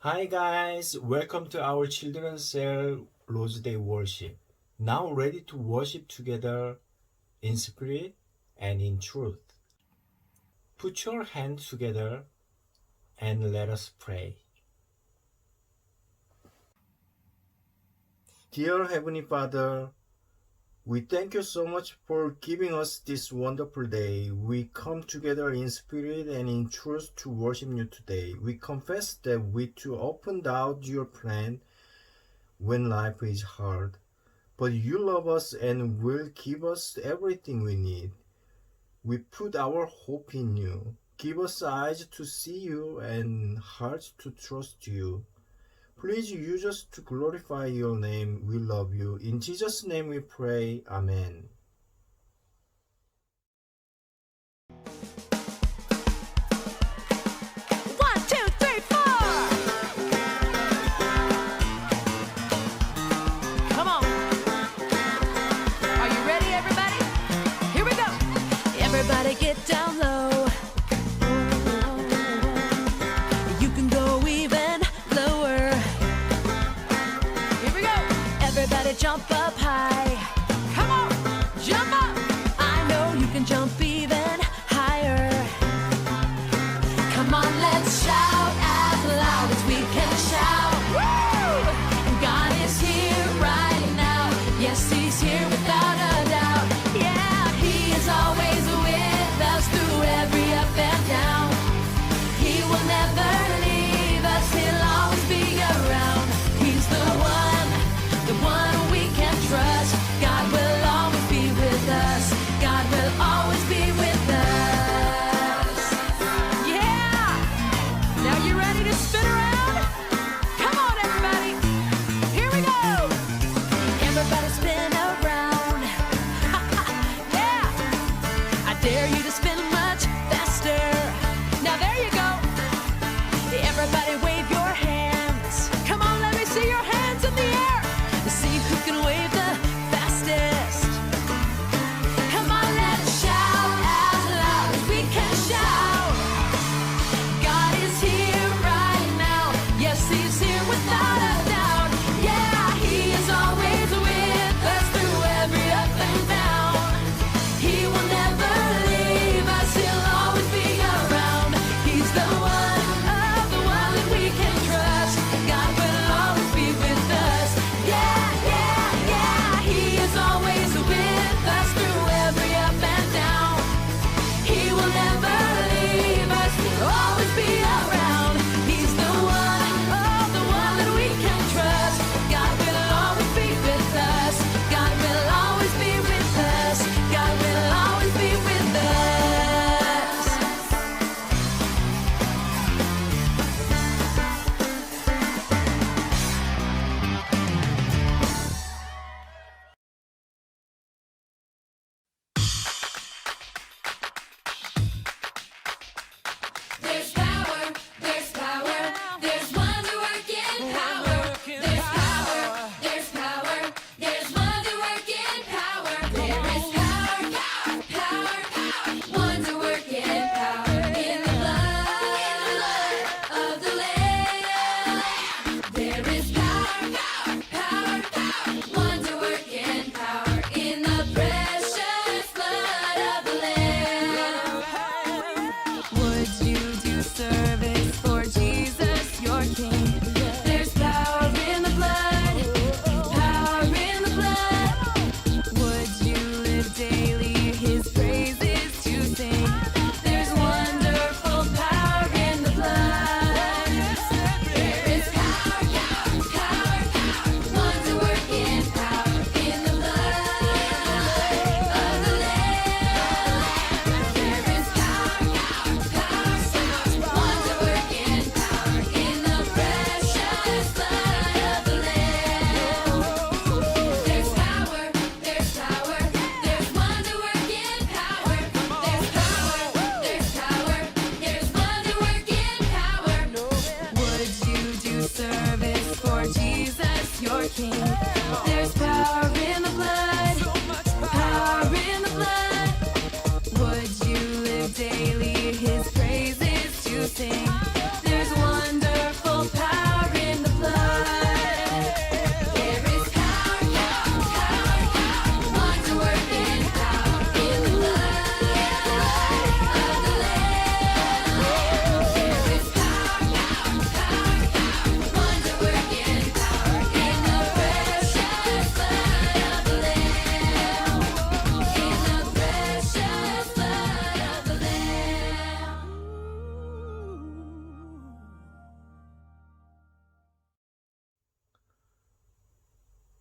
Hi guys, welcome to our Children's Cell Rose Day worship. Now ready to worship together in spirit and in truth. Put your hands together and let us pray. Dear Heavenly Father, we thank you so much for giving us this wonderful day. We come together in spirit and in truth to worship you today. We confess that we too often doubt your plan when life is hard. But you love us and will give us everything we need. We put our hope in you. Give us eyes to see you and hearts to trust you. Please use us to glorify your name. We love you. In Jesus' name we pray. Amen. One, two, three, four. Come on. Are you ready, everybody? Here we go. Everybody get down low. You can go even lower. Here we go. Everybody jump up high. Come on, jump up. I know you can jump even higher. Come on, let's shout as loud as we can shout. Woo! God is here right now. Yes, He's here without a doubt. Yeah, He is always with us through every up and down. He will never leave us. He'll always be around. He's the one we can trust. God will always be with us. God will always be with us. Yeah! Now you ready to spin around? Come on, everybody. Here we go. Everybody spin around. Yeah! I dare you to spin much faster. Now there you go. Everybody wave your hands. Come on, let me see your hands in the air. See who can wave the fastest. Come on, let's shout as loud as we can shout. God is here right now. Yes, He's here without a doubt. Yeah, He is always with us through every up and down. He will never leave us. He'll always be around. He's the one that we can trust. God will always be with us. Yeah, yeah, yeah.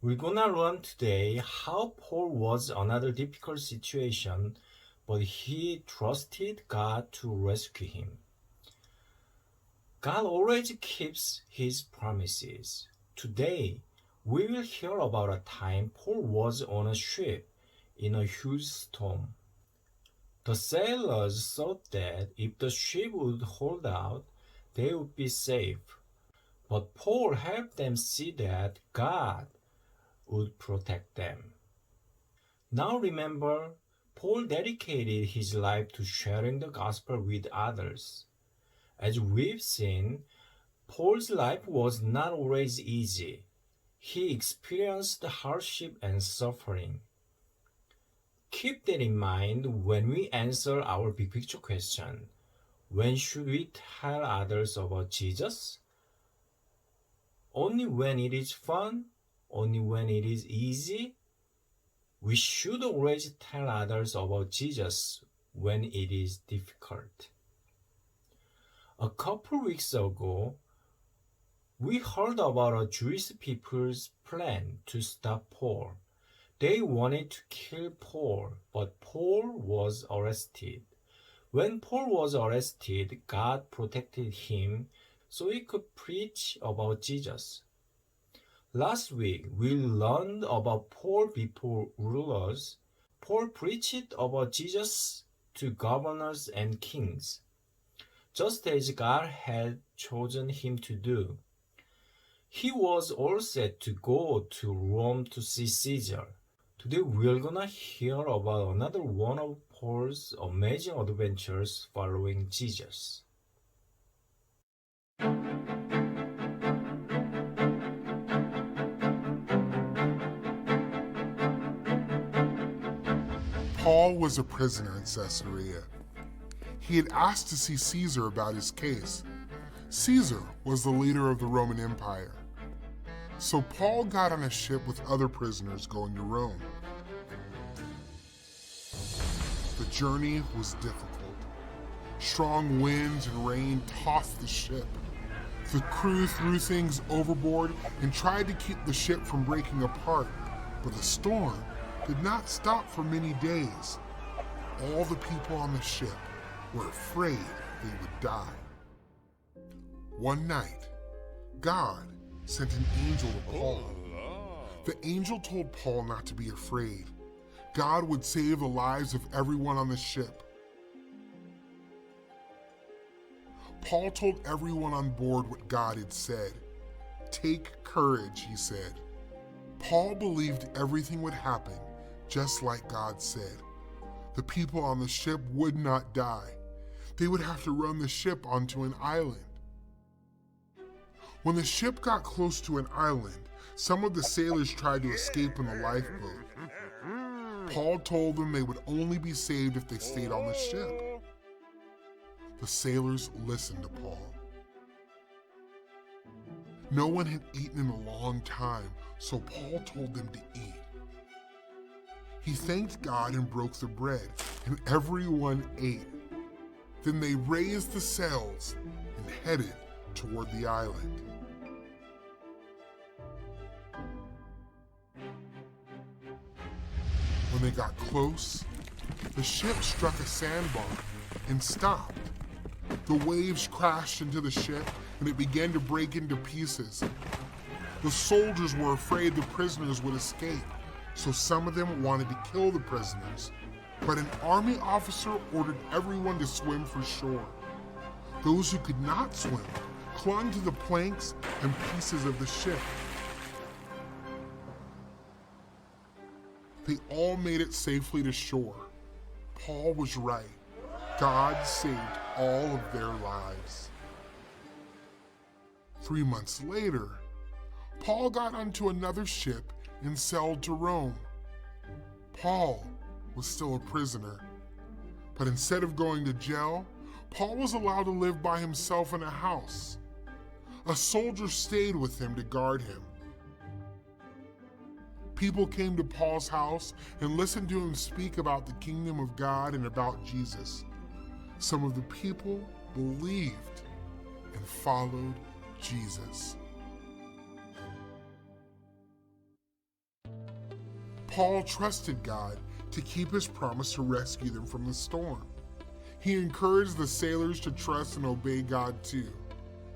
We're gonna learn today how Paul was another difficult situation, but he trusted God to rescue him. God always keeps his promises. Today, we will hear about a time Paul was on a ship in a huge storm. The sailors thought that if the ship would hold out, they would be safe. But Paul helped them see that God would protect them. Now remember, Paul dedicated his life to sharing the gospel with others. As we've seen, Paul's life was not always easy. He experienced hardship and suffering. Keep that in mind when we answer our big picture question. When should we tell others about Jesus? Only when it is fun? Only when it is easy? We should always tell others about Jesus when it is difficult. A couple weeks ago, we heard about a Jewish people's plan to stop Paul. They wanted to kill Paul, but Paul was arrested. When Paul was arrested, God protected him so he could preach about Jesus. Last week, we learned about Paul before rulers. Paul preached about Jesus to governors and kings, just as God had chosen him to do. He was all set to go to Rome to see Caesar. Today we're gonna hear about another one of Paul's amazing adventures following Jesus. Paul was a prisoner in Caesarea. He had asked to see Caesar about his case. Caesar was the leader of the Roman Empire. So Paul got on a ship with other prisoners going to Rome. The journey was difficult. Strong winds and rain tossed the ship. The crew threw things overboard and tried to keep the ship from breaking apart, but the storm did not stop for many days. All the people on the ship were afraid they would die. One night, God sent an angel to Paul. The angel told Paul not to be afraid. God would save the lives of everyone on the ship. Paul told everyone on board what God had said. "Take courage," he said. Paul believed everything would happen just like God said. The people on the ship would not die. They would have to run the ship onto an island. When the ship got close to an island, some of the sailors tried to escape in the lifeboat. Paul told them they would only be saved if they stayed on the ship. The sailors listened to Paul. No one had eaten in a long time, so Paul told them to eat. He thanked God and broke the bread, and everyone ate. Then they raised the sails and headed toward the island. When they got close, the ship struck a sandbar and stopped. The waves crashed into the ship and it began to break into pieces. The soldiers were afraid the prisoners would escape, so some of them wanted to kill the prisoners. But an army officer ordered everyone to swim for shore. Those who could not swim clung to the planks and pieces of the ship. They all made it safely to shore. Paul was right. God saved all of their lives. 3 months later, Paul got onto another ship and sailed to Rome. Paul was still a prisoner, but instead of going to jail, Paul was allowed to live by himself in a house. A soldier stayed with him to guard him. People came to Paul's house and listened to him speak about the kingdom of God and about Jesus. Some of the people believed and followed Jesus. Paul trusted God to keep his promise to rescue them from the storm. He encouraged the sailors to trust and obey God too.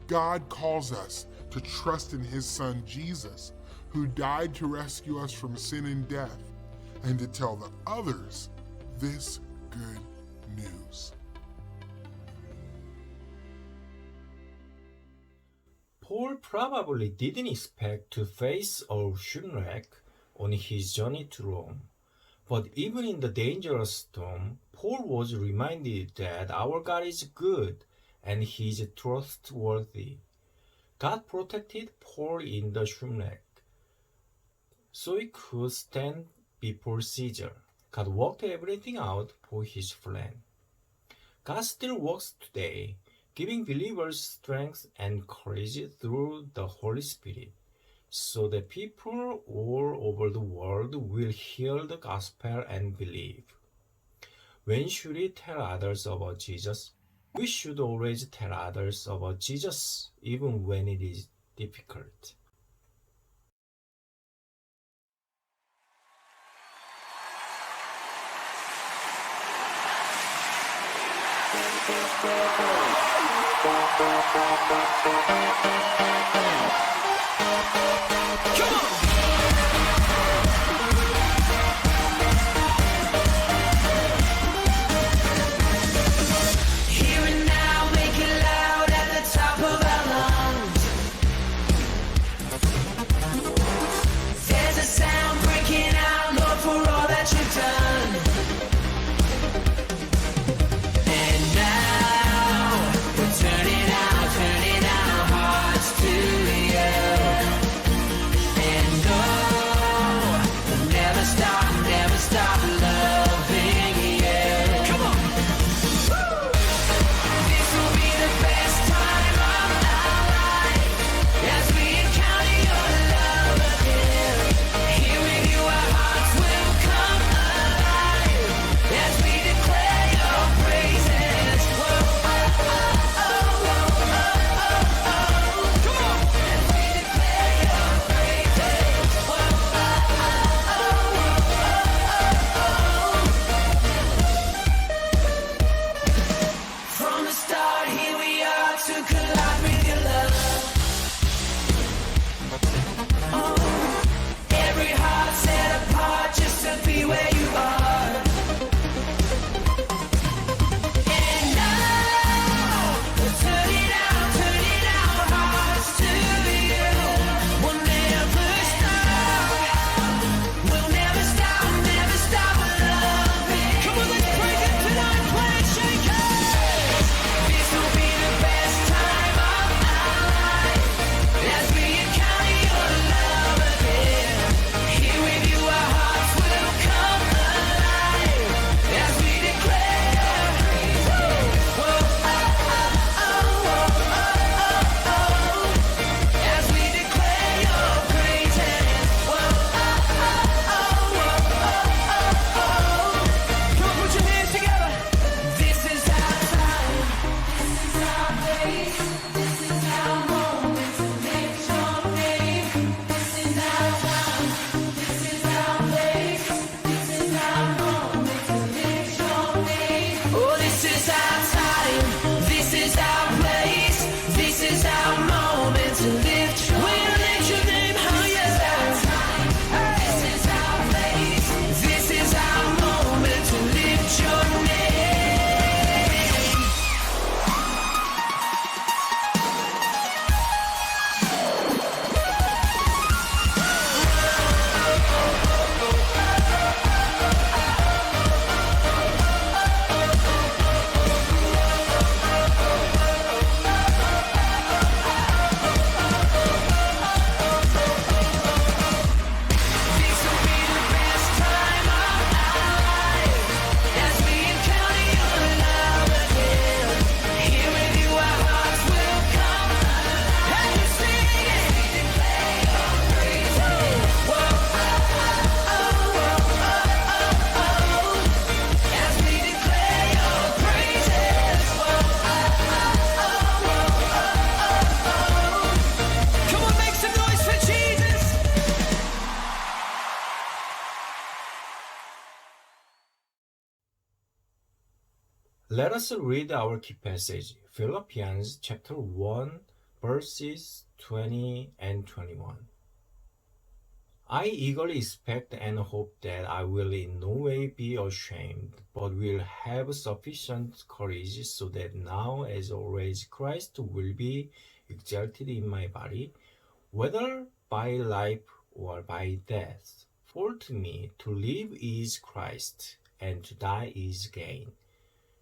God calls us to trust in his son Jesus, who died to rescue us from sin and death, and to tell the others this good news. Paul probably didn't expect to face a shipwreck on his journey to Rome. But even in the dangerous storm, Paul was reminded that our God is good and he is trustworthy. God protected Paul in the shipwreck so he could stand before Caesar. God worked everything out for his plan. God still works today, giving believers strength and courage through the Holy Spirit, so that people all over the world will hear the gospel and believe. When should we tell others about Jesus? We should always tell others about Jesus, even when it is difficult. Here and now, make it loud at the top of our lungs. There's a sound breaking out, Lord, for all that you've done. And now we're turning our hearts to you. Let us read our key passage, Philippians chapter 1, verses 20 and 21. I eagerly expect and hope that I will in no way be ashamed, but will have sufficient courage so that now as always Christ will be exalted in my body, whether by life or by death. For to me to live is Christ, and to die is gain.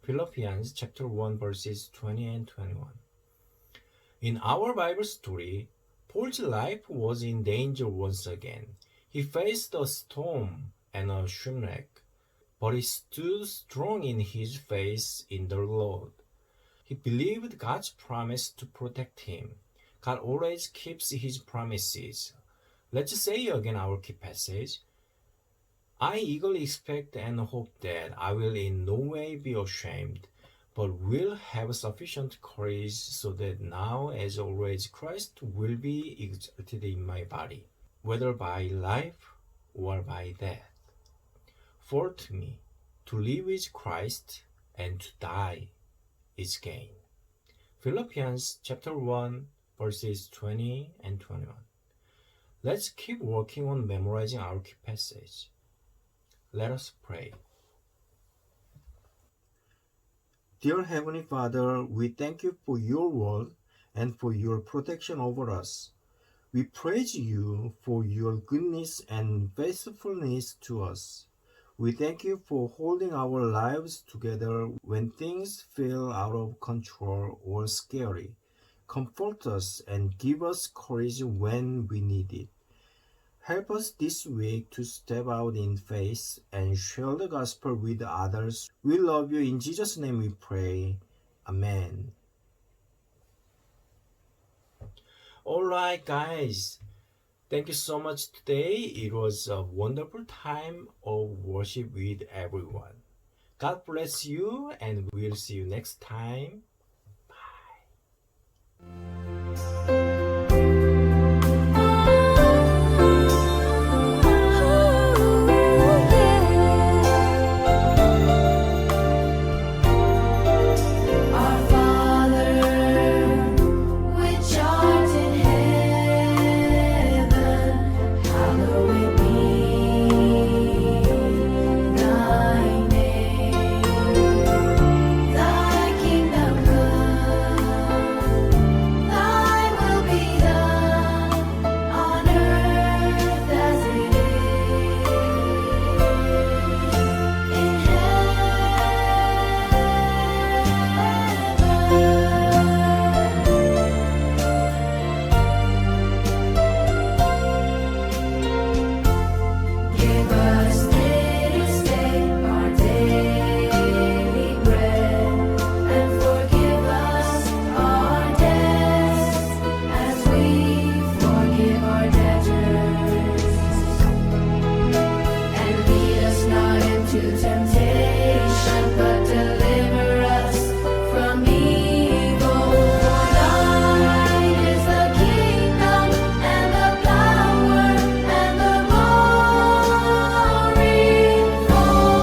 Philippians chapter 1 verses 20 and 21. In our Bible story, Paul's life was in danger once again. He faced a storm and a shipwreck, but he stood strong in his faith in the Lord. He believed God's promise to protect him. God always keeps his promises. Let's say again our key passage. I eagerly expect and hope that I will in no way be ashamed, but will have sufficient courage so that now as always Christ will be exalted in my body, whether by life or by death. For to me, to live is Christ, and to die is gain. Philippians chapter 1, verses 20 and 21. Let's keep working on memorizing our key passage. Let us pray. Dear Heavenly Father, we thank you for your word and for your protection over us. We praise you for your goodness and faithfulness to us. We thank you for holding our lives together when things feel out of control or scary. Comfort us and give us courage when we need it. Help us this week to step out in faith and share the gospel with others. We love you. In Jesus' name we pray. Amen. Alright, guys. Thank you so much today. It was a wonderful time of worship with everyone. God bless you, and we'll see you next time. Our Father, which art in heaven, hallowed be thy name. Thy kingdom come, thy will be done on earth as it is in Give us this day our daily bread, and forgive us our debts as we forgive our debtors. And lead us not into temptation, but deliver us from evil. For thine is the kingdom and the power and the glory forever.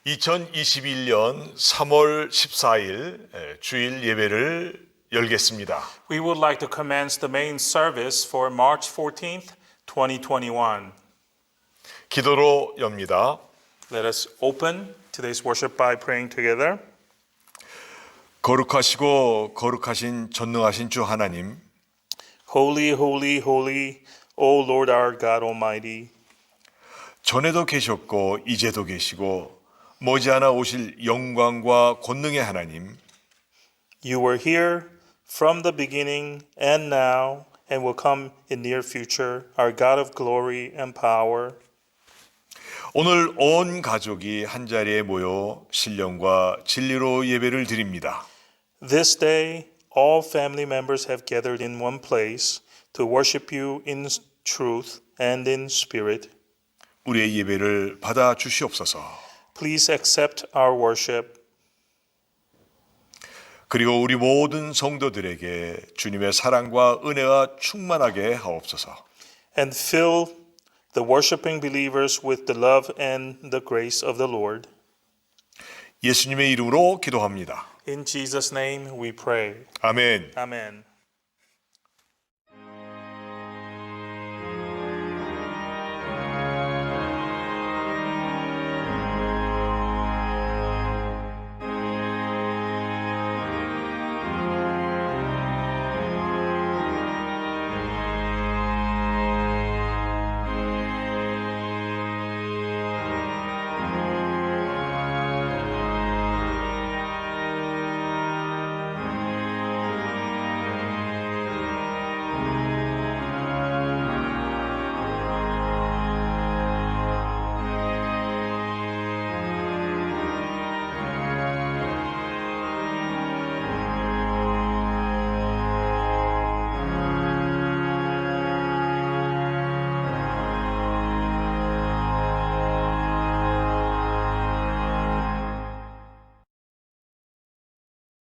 (2021년 3월 14일) 주일 예배를 열겠습니다. We would like to commence the main service for March 14th, 2021. 기도로 엽니다. Let us open today's worship by praying together. 거룩하시고 거룩하신 전능하신 주 하나님, Holy, holy, holy, O Lord our God Almighty. 전에도 계셨고 이제도 계시고 머지않아 오실 영광과 권능의 하나님, You were here from the beginning and now and will come in near future, our God of glory and power. 오늘 온 가족이 한자리에 모여 신령과 진리로 예배를 드립니다. This day, all family members have gathered in one place to worship you in truth and in spirit. 우리의 예배를 받아 주시옵소서. Please accept our worship. 그리고 우리 모든 성도들에게 주님의 사랑과 은혜가 충만하게 하옵소서. And fill the worshiping believers with the love and the grace of the Lord. 예수님의 이름으로 기도합니다. In Jesus' name we pray. 아멘. Amen.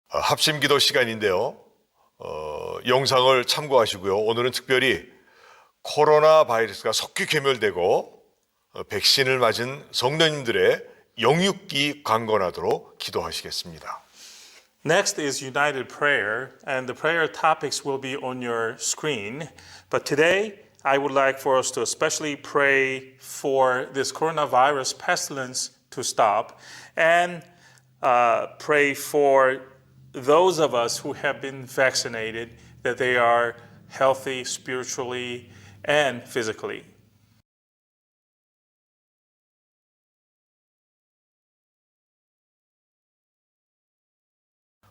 합심기도 시간인데요. 영상을 참고하시고요. 오늘은 특별히 코로나 바이러스가 속히 괴멸되고 백신을 맞은 성도님들의 영육기 강건하도록 기도하시겠습니다. Next is United Prayer, and the prayer topics will be on your screen. But today, I would like for us to especially pray for this coronavirus pestilence to stop and pray for those of us who have been vaccinated, that they are healthy spiritually and physically.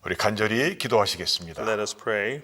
우리 간절히 기도하시겠습니다. Let us pray.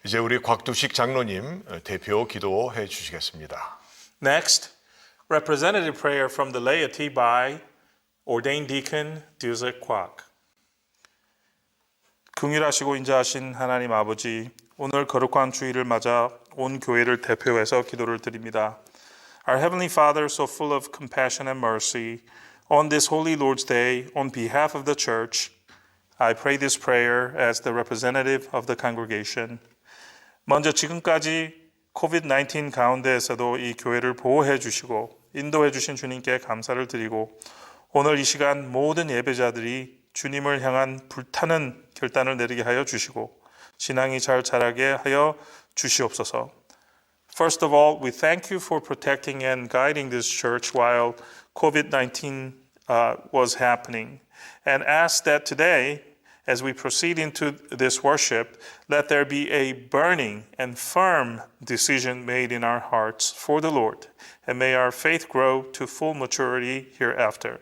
이제 우리 곽두식 장로님 대표 기도해 주시겠습니다. Next, representative prayer from the laity by ordained deacon Duzik Kwak. 긍휼하시고 인자하신 하나님 아버지, 오늘 거룩한 주일을 맞아 온 교회를 대표해서 기도를 드립니다. Our Heavenly Father, so full of compassion and mercy, on this Holy Lord's Day, on behalf of the Church, I pray this prayer as the representative of the congregation. 먼저 지금까지 COVID-19 가운데에서도 이 교회를 보호해 주시고 인도해 주신 주님께 감사를 드리고 오늘 이 시간 모든 예배자들이 주님을 향한 불타는 결단을 내리게 하여 주시고 신앙이 잘 자라게 하여 주시옵소서. First of all, we thank you for protecting and guiding this church while COVID-19 was happening, and ask that today, as we proceed into this worship, let there be a burning and firm decision made in our hearts for the Lord, and may our faith grow to full maturity hereafter.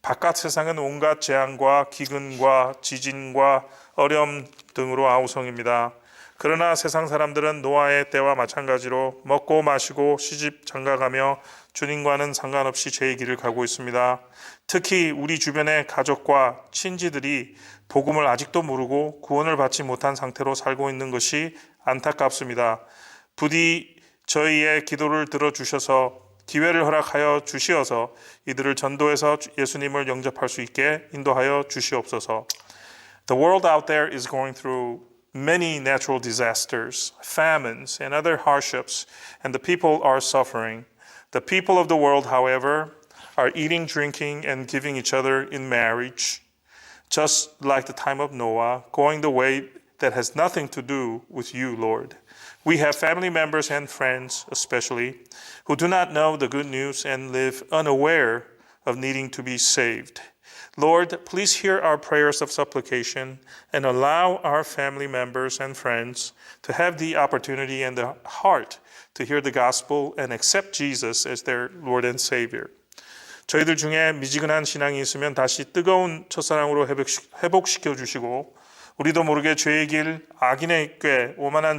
바깥 세상은 온갖 재앙과 기근과 지진과 어려움 등으로 아우성입니다. 그러나 세상 사람들은 노아의 때와 마찬가지로 먹고 마시고 시집 장가가며 주님과는 상관없이 제 길을 가고 있습니다. 특히 우리 주변의 가족과 친지들이 복음을 아직도 모르고 구원을 받지 못한 상태로 살고 있는 것이 안타깝습니다. 부디 저희의 기도를 들어주셔서 기회를 허락하여 주시어서 이들을 전도해서 예수님을 영접할 수 있게 인도하여 주시옵소서. The world out there is going through many natural disasters, famines, and other hardships, and the people are suffering. The people of the world, however, are eating, drinking, and giving each other in marriage, just like the time of Noah, going the way that has nothing to do with you, Lord. We have family members and friends, especially, who do not know the good news and live unaware of needing to be saved. Lord, please hear our prayers of supplication and allow our family members and friends to have the opportunity and the heart to hear the gospel and accept Jesus as their Lord and Savior. 저희들 중에 미지근한 신앙이 있으면 다시 뜨거운 첫사랑으로 회복시켜 주시고 우리도 모르게 죄의 길, 악인의 꾀, 오만한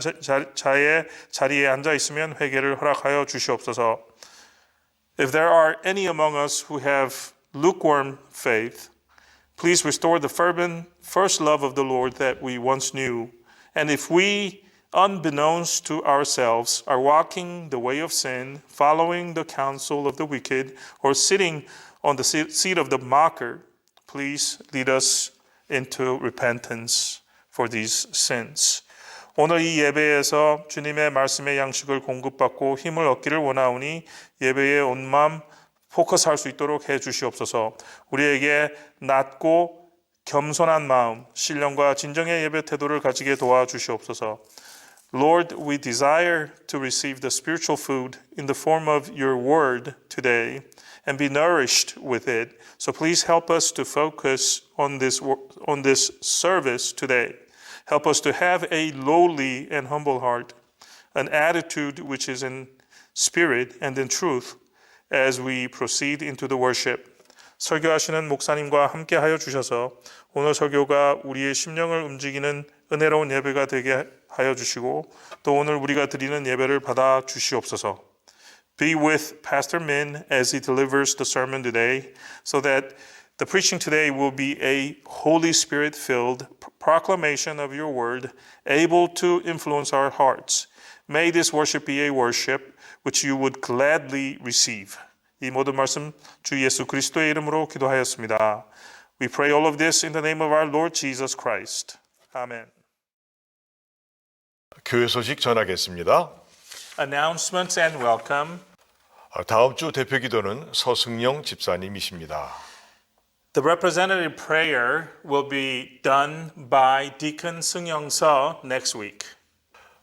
자의 자리에 앉아 있으면 회개를 허락하여 주시옵소서. If there are any among us who have lukewarm faith, please restore the fervent first love of the Lord that we once knew. And if we, unbeknownst to ourselves, are walking the way of sin, following the counsel of the wicked, or sitting on the seat of the mocker, please lead us into repentance for these sins. 오늘 이 예배에서 주님의 말씀의 양식을 공급받고 힘을 얻기를 원하오니 예배에 온 마음 포커스할 수 있도록 해 주시옵소서. 우리에게 낮고 겸손한 마음, 신령과 진정의 예배 태도를 가지게 도와 주시옵소서. Lord, we desire to receive the spiritual food in the form of your word today and be nourished with it. So please help us to focus on this service today. Help us to have a lowly and humble heart, an attitude which is in spirit and in truth as we proceed into the worship. 설교하시는 목사님과 함께 하여 주셔서 오늘 설교가 우리의 심령을 움직이는 은혜로운 예배가 되게 하여 주시고 또 오늘 우리가 드리는 예배를 받아 주시옵소서. Be with Pastor Min as he delivers the sermon today so that the preaching today will be a Holy Spirit-filled proclamation of your word, able to influence our hearts. May this worship be a worship which you would gladly receive. 이 모든 말씀 주 예수 그리스도의 이름으로 기도하였습니다. We pray all of this in the name of our Lord Jesus Christ. Amen. 교회 소식 전하겠습니다. Announcements and welcome. 다음 주 대표 기도는 서승영 집사님이십니다. The representative prayer will be done by Deacon Seung-young Seo next week.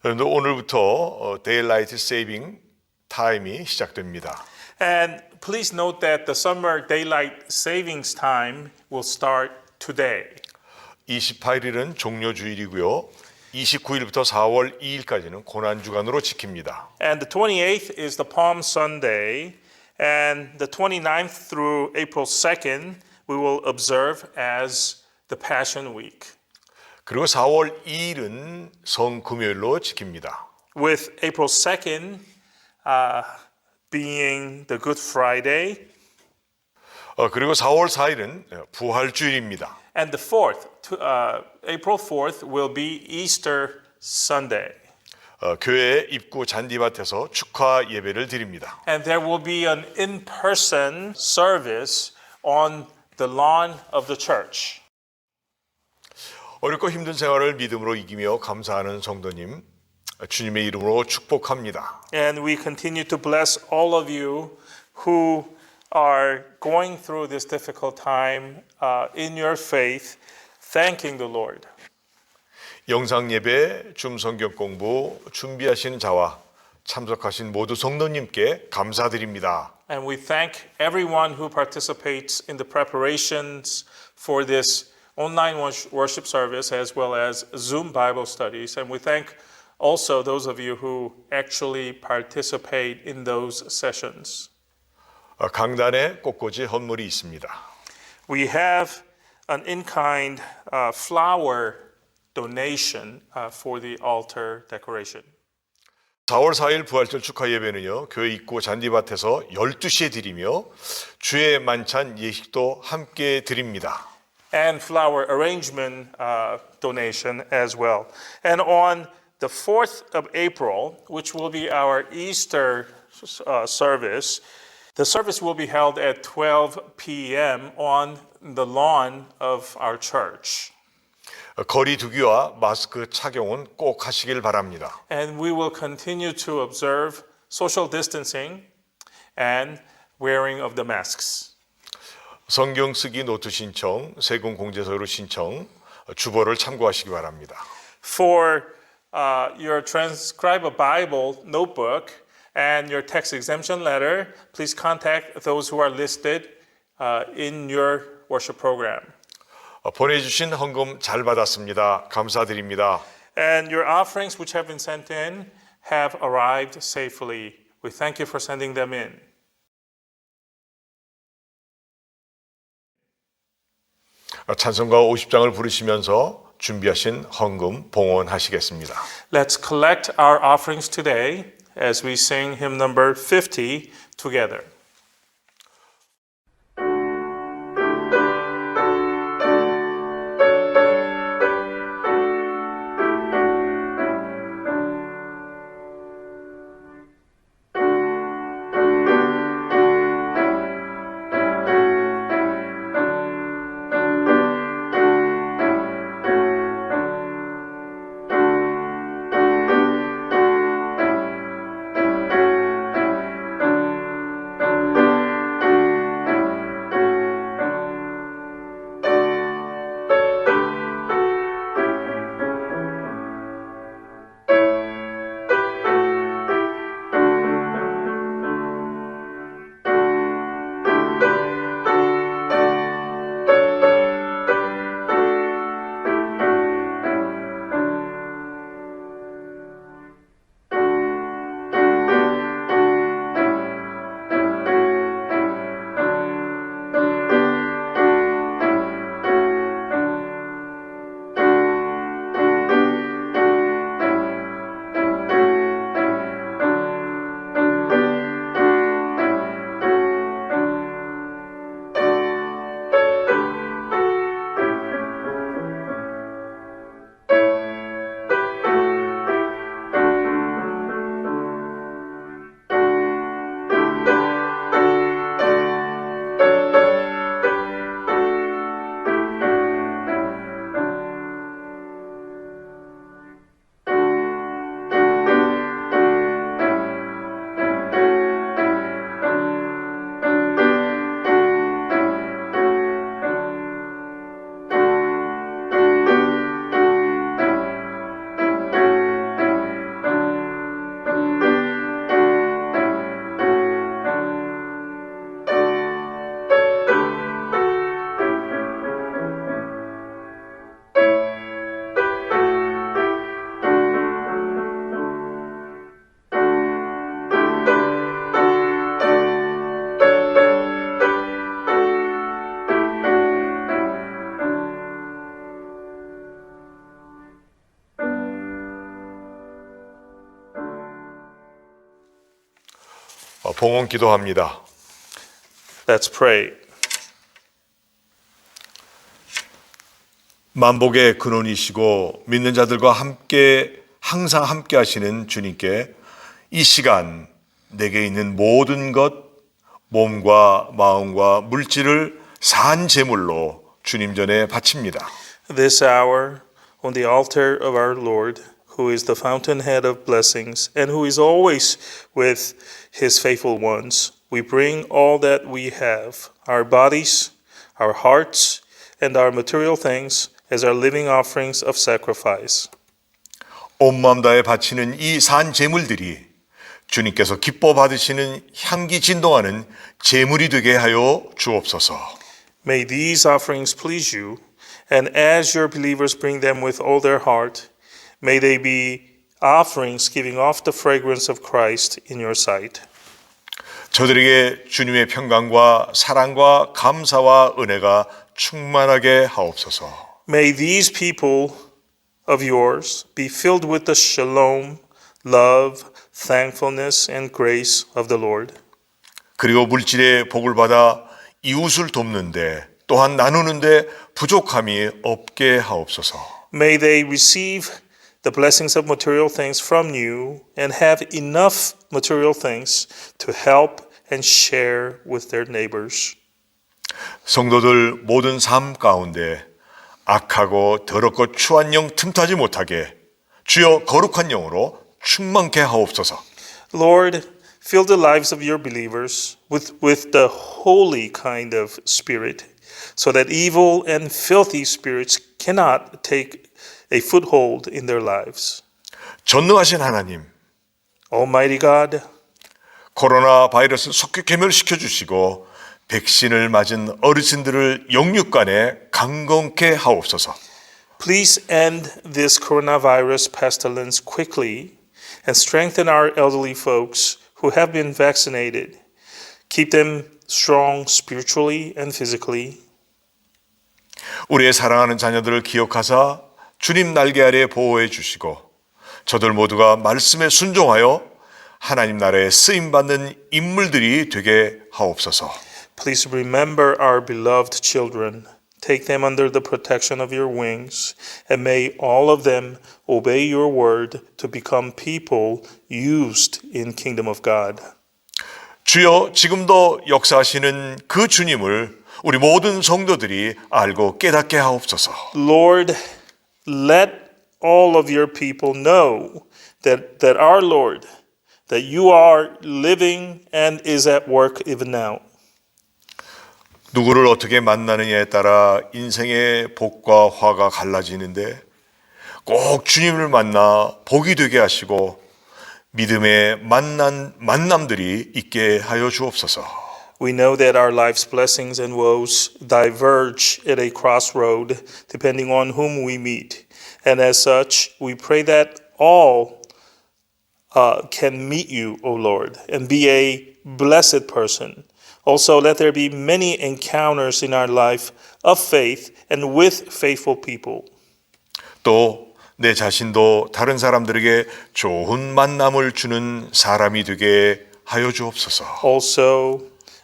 그런데 오늘부터 Daylight Saving Time이 시작됩니다. And please note that the summer daylight savings time will start today. 28일은 종료주일이고요. 29일부터 4월 2일까지는 고난주간으로 지킵니다. And the 28th is the Palm Sunday, and the 29th through April 2nd we will observe as the Passion Week. 그리고 4월 2일은 성금요일로 지킵니다. With April 2nd being the Good Friday. 그리고 4월 4일은 부활주일입니다. And the 4th, April 4th will be Easter Sunday. 교회 입구 잔디밭에서 축하 예배를 드립니다. And there will be an in-person service on the lawn of the church. 어렵고 힘든 생활을 믿음으로 이기며 감사하는 성도님, 주님의 이름으로 축복합니다. And we continue to bless all of you who are going through this difficult time in your faith, thanking the Lord. 영상 예배, 줌 성경 공부 준비하신 자와 참석하신 모두 성도님께 감사드립니다. And we thank everyone who participates in the preparations for this online worship service as well as Zoom Bible studies. And we thank also those of you who actually participate in those sessions. 강단에 꽃꽂이 헌물이 있습니다. We have an in-kind flower donation for the altar decoration. 4월 4일 부활절 축하 예배는요, 교회 입구 잔디밭에서 12시에 드리며 주의 만찬 예식도 함께 드립니다. And flower arrangement donation as well. And on the 4th of April, which will be our Easter service, the service will be held at 12 p.m. on the lawn of our church. 거리 두기와 마스크 착용은 꼭 하시길 바랍니다. And we will continue to observe social distancing and wearing of the masks. 성경 쓰기 노트 신청, 세금 공제서류 신청, 주보를 참고하시기 바랍니다. For your transcribe a Bible notebook and your tax exemption letter, please contact those who are listed in your worship program. 보내주신 헌금 잘 받았습니다. 감사드립니다. And your offerings which have been sent in have arrived safely. We thank you for sending them in. 찬송가 50장을 부르시면서 준비하신 헌금 봉헌하시겠습니다. Let's collect our offerings today as we sing hymn number 50 together. 봉헌 기도합니다. Let's pray. 만복의 근원이시고 믿는 자들과 함께 항상 함께 하시는 주님께 이 시간 내게 있는 모든 것, 몸과 마음과 물질을 산 제물로 주님 전에 바칩니다. This hour on the altar of our Lord, who is the fountainhead of blessings and who is always with his faithful ones, we bring all that we have, our bodies, our hearts, and our material things as our living offerings of sacrifice. 온 마음 다해 바치는 이 산 제물들이 주님께서 기뻐 받으시는 향기 진동하는 제물이 되게 하여 주옵소서. May these offerings please you, and as your believers bring them with all their heart, may they be offerings giving off the fragrance of Christ in your sight. 저들에게 주님의 평강과 사랑과 감사와 은혜가 충만하게 하옵소서. May these people of yours be filled with the shalom, love, thankfulness, and grace of the Lord. 그리고 물질의 복을 받아 이웃을 돕는데 또한 나누는데 부족함이 없게 하옵소서. May they receive the blessings of material things from you and have enough material things to help and share with their neighbors. 성도들 모든 삶 가운데 악하고 더럽고 추한 영 틈타지 못하게 주여 거룩한 영으로 충만케 하옵소서. Lord, fill the lives of your believers with the holy kind of spirit, so that evil and filthy spirits cannot take a foothold in their lives. 전능하신 하나님, Almighty God, 코로나 바이러스 속히 괴멸시켜 주시고 백신을 맞은 어르신들을 영육간에 강건케 하옵소서. please end this coronavirus pestilence quickly and strengthen our elderly folks who have been vaccinated. Keep them strong spiritually and physically. 우리의 사랑하는 자녀들을 기억하사 주님 날개 아래 보호해 주시고 저들 모두가 말씀에 순종하여 하나님 나라에 쓰임받는 인물들이 되게 하옵소서. Please remember our beloved children. Take them under the protection of your wings, and may all of them obey your word to become people used in kingdom of God. 주여 지금도 역사하시는 그 주님을 우리 모든 성도들이 알고 깨닫게 하옵소서. Lord, let all of your people know that our Lord, that you are living and is at work even now. 누구를 어떻게 만나느냐에 따라 인생의 복과 화가 갈라지는데 꼭 주님을 만나 복이 되게 하시고 믿음의 만남들이 있게 하여 주옵소서. We know that our life's blessings and woes diverge at a crossroad depending on whom we meet. And as such, we pray that all can meet you, O Lord, and be a blessed person. Also, let there be many encounters in our life of faith and with faithful people. 또 내 자신도 다른 사람들에게 좋은 만남을 주는 사람이 되게 하여 주옵소서. Also,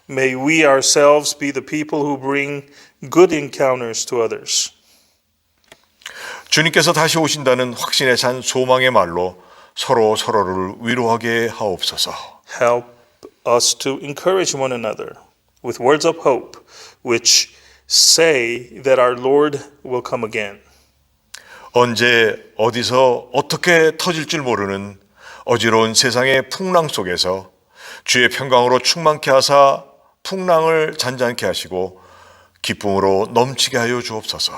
may we ourselves be the people who bring good encounters to others. 주님께서 다시 오신다는 확신에 찬 소망의 말로 서로를 위로하게 하옵소서. Help us to encourage one another with words of hope, which say that our Lord will come again. 언제 어디서 어떻게 터질 줄 모르는 어지러운 세상의 풍랑 속에서 주의 평강으로 충만케 하사 풍랑을 잔잔케 하시고 기쁨으로 넘치게 하여 주옵소서.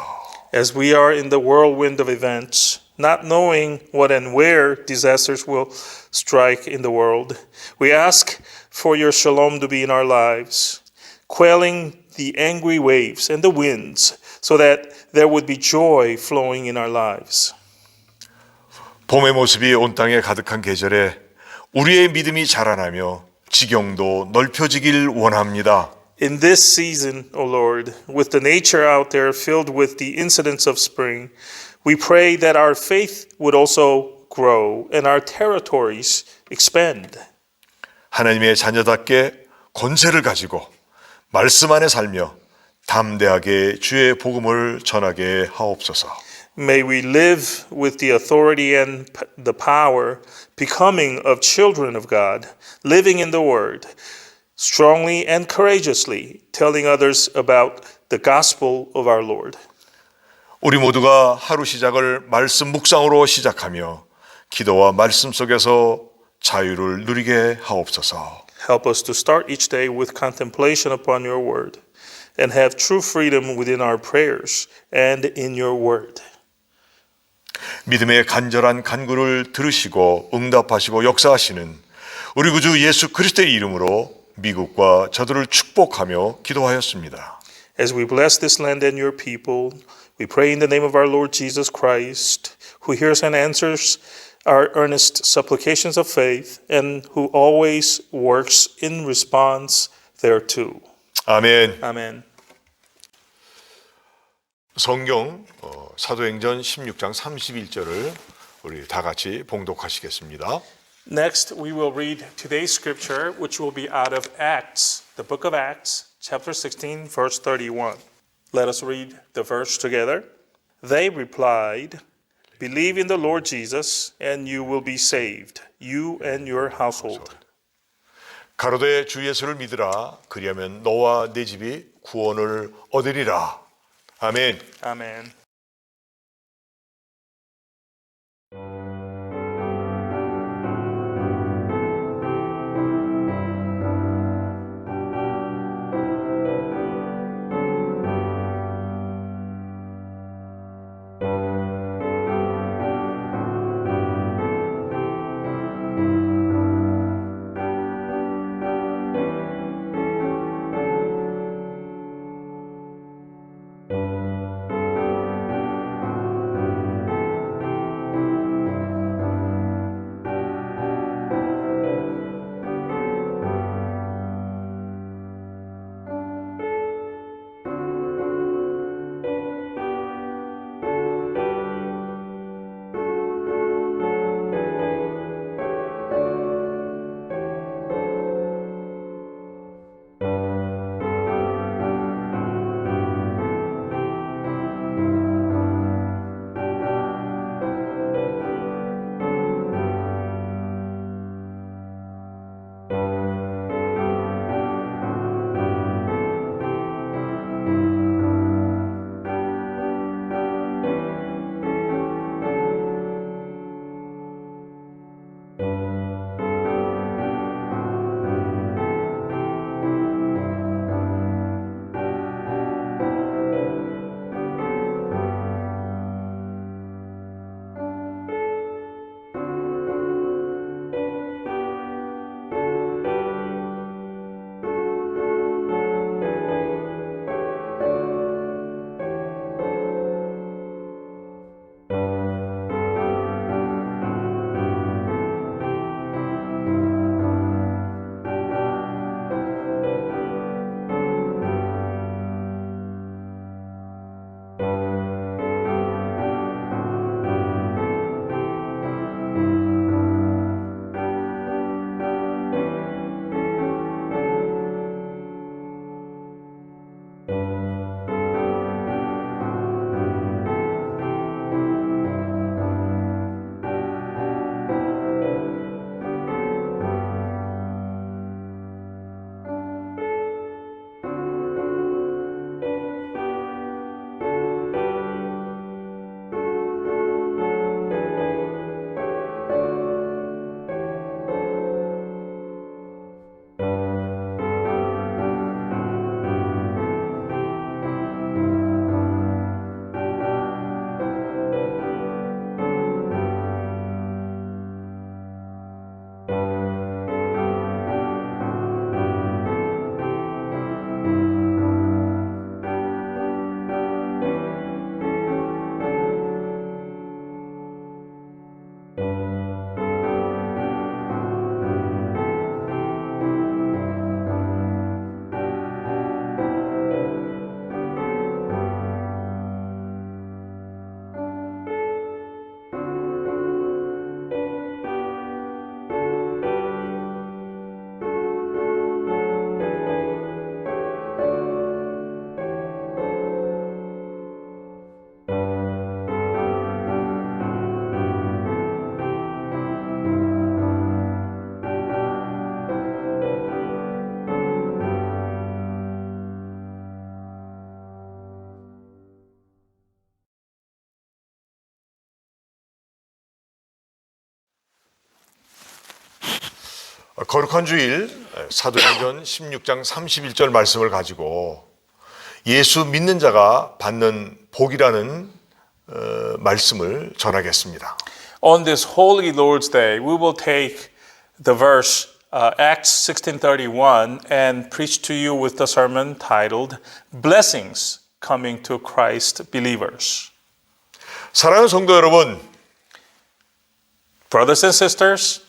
As we are in the whirlwind of events, not knowing what and where disasters will strike in the world, we ask for your shalom to be in our lives, quelling the angry waves and the winds, so that there would be joy flowing in our lives. 봄의 모습이 온 땅에 가득한 계절에 우리의 믿음이 자라나며 지경도 넓혀지길 원합니다. In this season, O Lord, with the nature out there filled with the incidents of spring, we pray that our faith would also grow and our territories expand. 하나님의 자녀답게 권세를 가지고 말씀 안에 살며 담대하게 주의 복음을 전하게 하옵소서. May we live with the authority and the power, becoming of children of God, living in the Word, strongly and courageously telling others about the gospel of our Lord. 우리 모두가 하루 시작을 말씀 묵상으로 시작하며 기도와 말씀 속에서 자유를 누리게 하옵소서. Help us to start each day with contemplation upon your word and have true freedom within our prayers and in your word. 믿음의 간절한 간구를 들으시고 응답하시고 역사하시는 우리 구주 예수 그리스도의 이름으로 미국과 저들을 축복하며 기도하였습니다. As we bless this land and your people, we pray in the name of our Lord Jesus Christ, who hears and answers our earnest supplications of faith and who always works in response thereto. 아멘. Amen. 성경 사도행전 16장 31절을 우리 다 같이 봉독하시겠습니다. Next, we will read today's scripture, which will be out of Acts, the book of Acts, chapter 16, verse 31. Let us read the verse together. They replied, "Believe in the Lord Jesus, and you will be saved, you and your household." 가로되 주 예수를 믿으라. 그리하면 너와 네 집이 구원을 얻으리라. 아멘. Amen. 거룩한 주일 사도행전 16장 31절 말씀을 가지고 예수 믿는 자가 받는 복이라는 말씀을 전하겠습니다. On this holy Lord's Day, we will take the verse Acts 16:31 and preach to you with the sermon titled Blessings Coming to Christ Believers. 사랑하는 성도 여러분, Brothers and sisters,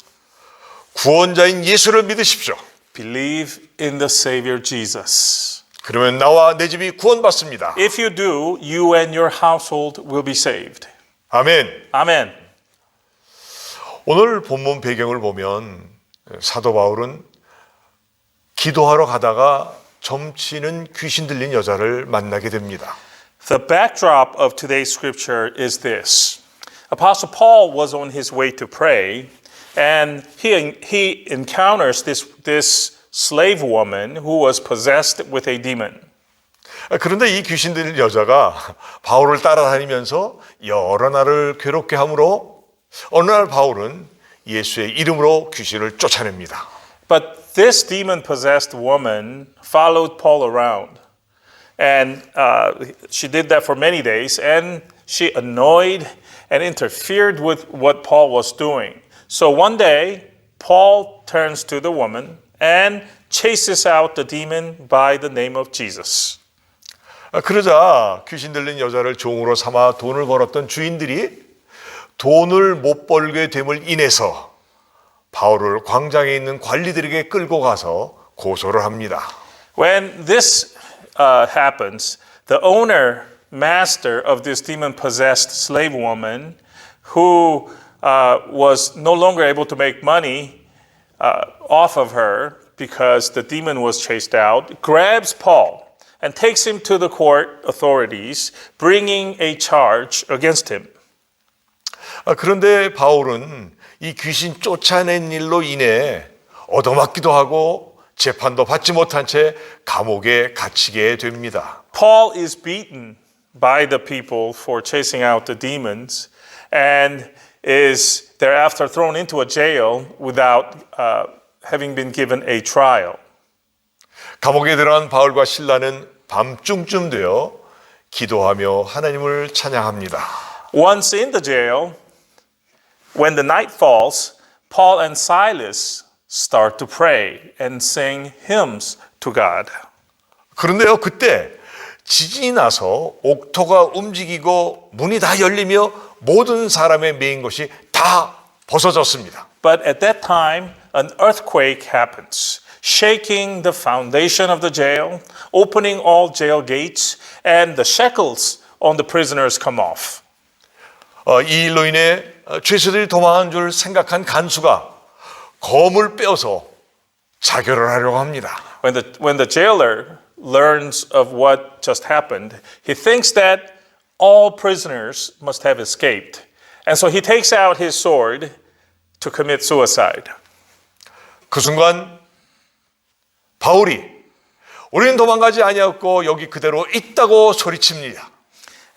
구원자인 예수를 믿으십시오. believe in the Savior Jesus. 그러면 나와 내 집이 구원받습니다. If you do, you and your household will be saved. 아멘. Amen. 오늘 본문 배경을 보면 사도 바울은 기도하러 가다가 점치는 귀신 들린 여자를 만나게 됩니다. The backdrop of today's scripture is this. Apostle Paul was on his way to pray, and he encounters this slave woman who was possessed with a demon. 그런데 이 귀신 들린 여자가 바울을 따라다니면서 여러 날을 괴롭게 하므로 어느 날 바울은 예수의 이름으로 귀신을 쫓아냅니다. But this demon-possessed woman followed Paul around. And she did that for many days, and she annoyed and interfered with what Paul was doing. So one day, Paul turns to the woman and chases out the demon by the name of Jesus. 그러자 귀신 들린 여자를 종으로 삼아 돈을 벌었던 주인들이 돈을 못 벌게 됨을 인해서 바울을 광장에 있는 관리들에게 끌고 가서 고소를 합니다. When this happens, the owner, master of this demon-possessed slave woman, who was no longer able to make money off of her because the demon was chased out, grabs Paul and takes him to the court authorities, bringing a charge against him. 그런데 바울은 이 귀신 쫓아낸 일로 인해 얻어맞기도 하고 재판도 받지 못한 채 감옥에 갇히게 됩니다. Paul is beaten by the people for chasing out the demons and is thereafter thrown into a jail without having been given a trial. 감옥에 들어간 바울과 실라는 밤중쯤 되어 기도하며 하나님을 찬양합니다. Once in the jail, when the night falls, Paul and Silas start to pray and sing hymns to God. 그런데요, 그때 지진이 나서 옥토가 움직이고 문이 다 열리며 모든 사람의 메인 것이 다 벗어졌습니다. But at that time, an earthquake happens, shaking the foundation of the jail, opening all jail gates, and the shackles on the prisoners come off. 이 일로 인해 죄수들이 도망한 줄 생각한 간수가 검을 빼어서 자결을 하려고 합니다. When the jailer learns of what just happened, he thinks that all prisoners must have escaped. And so he takes out his sword to commit suicide. 그 순간 바울이 우리는 도망가지 아니었고 여기 그대로 있다고 소리칩니다.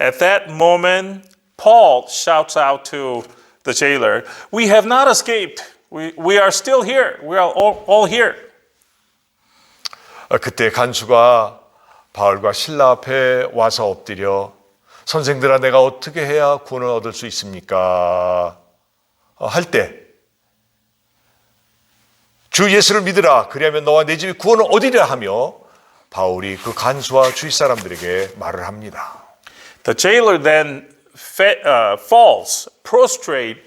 At that moment, Paul shouts out to the jailer, "We have not escaped. We are still here. We are all here." 그때 간수가 바울과 신라 앞에 와서 엎드려 선생들아 내가 어떻게 해야 구원을 얻을 수 있습니까? 할 때 주 예수를 믿으라 그리하면 너와 내 집이 구원을 얻으리라 하며 바울이 그 간수와 주위 사람들에게 말을 합니다. The jailer then falls prostrate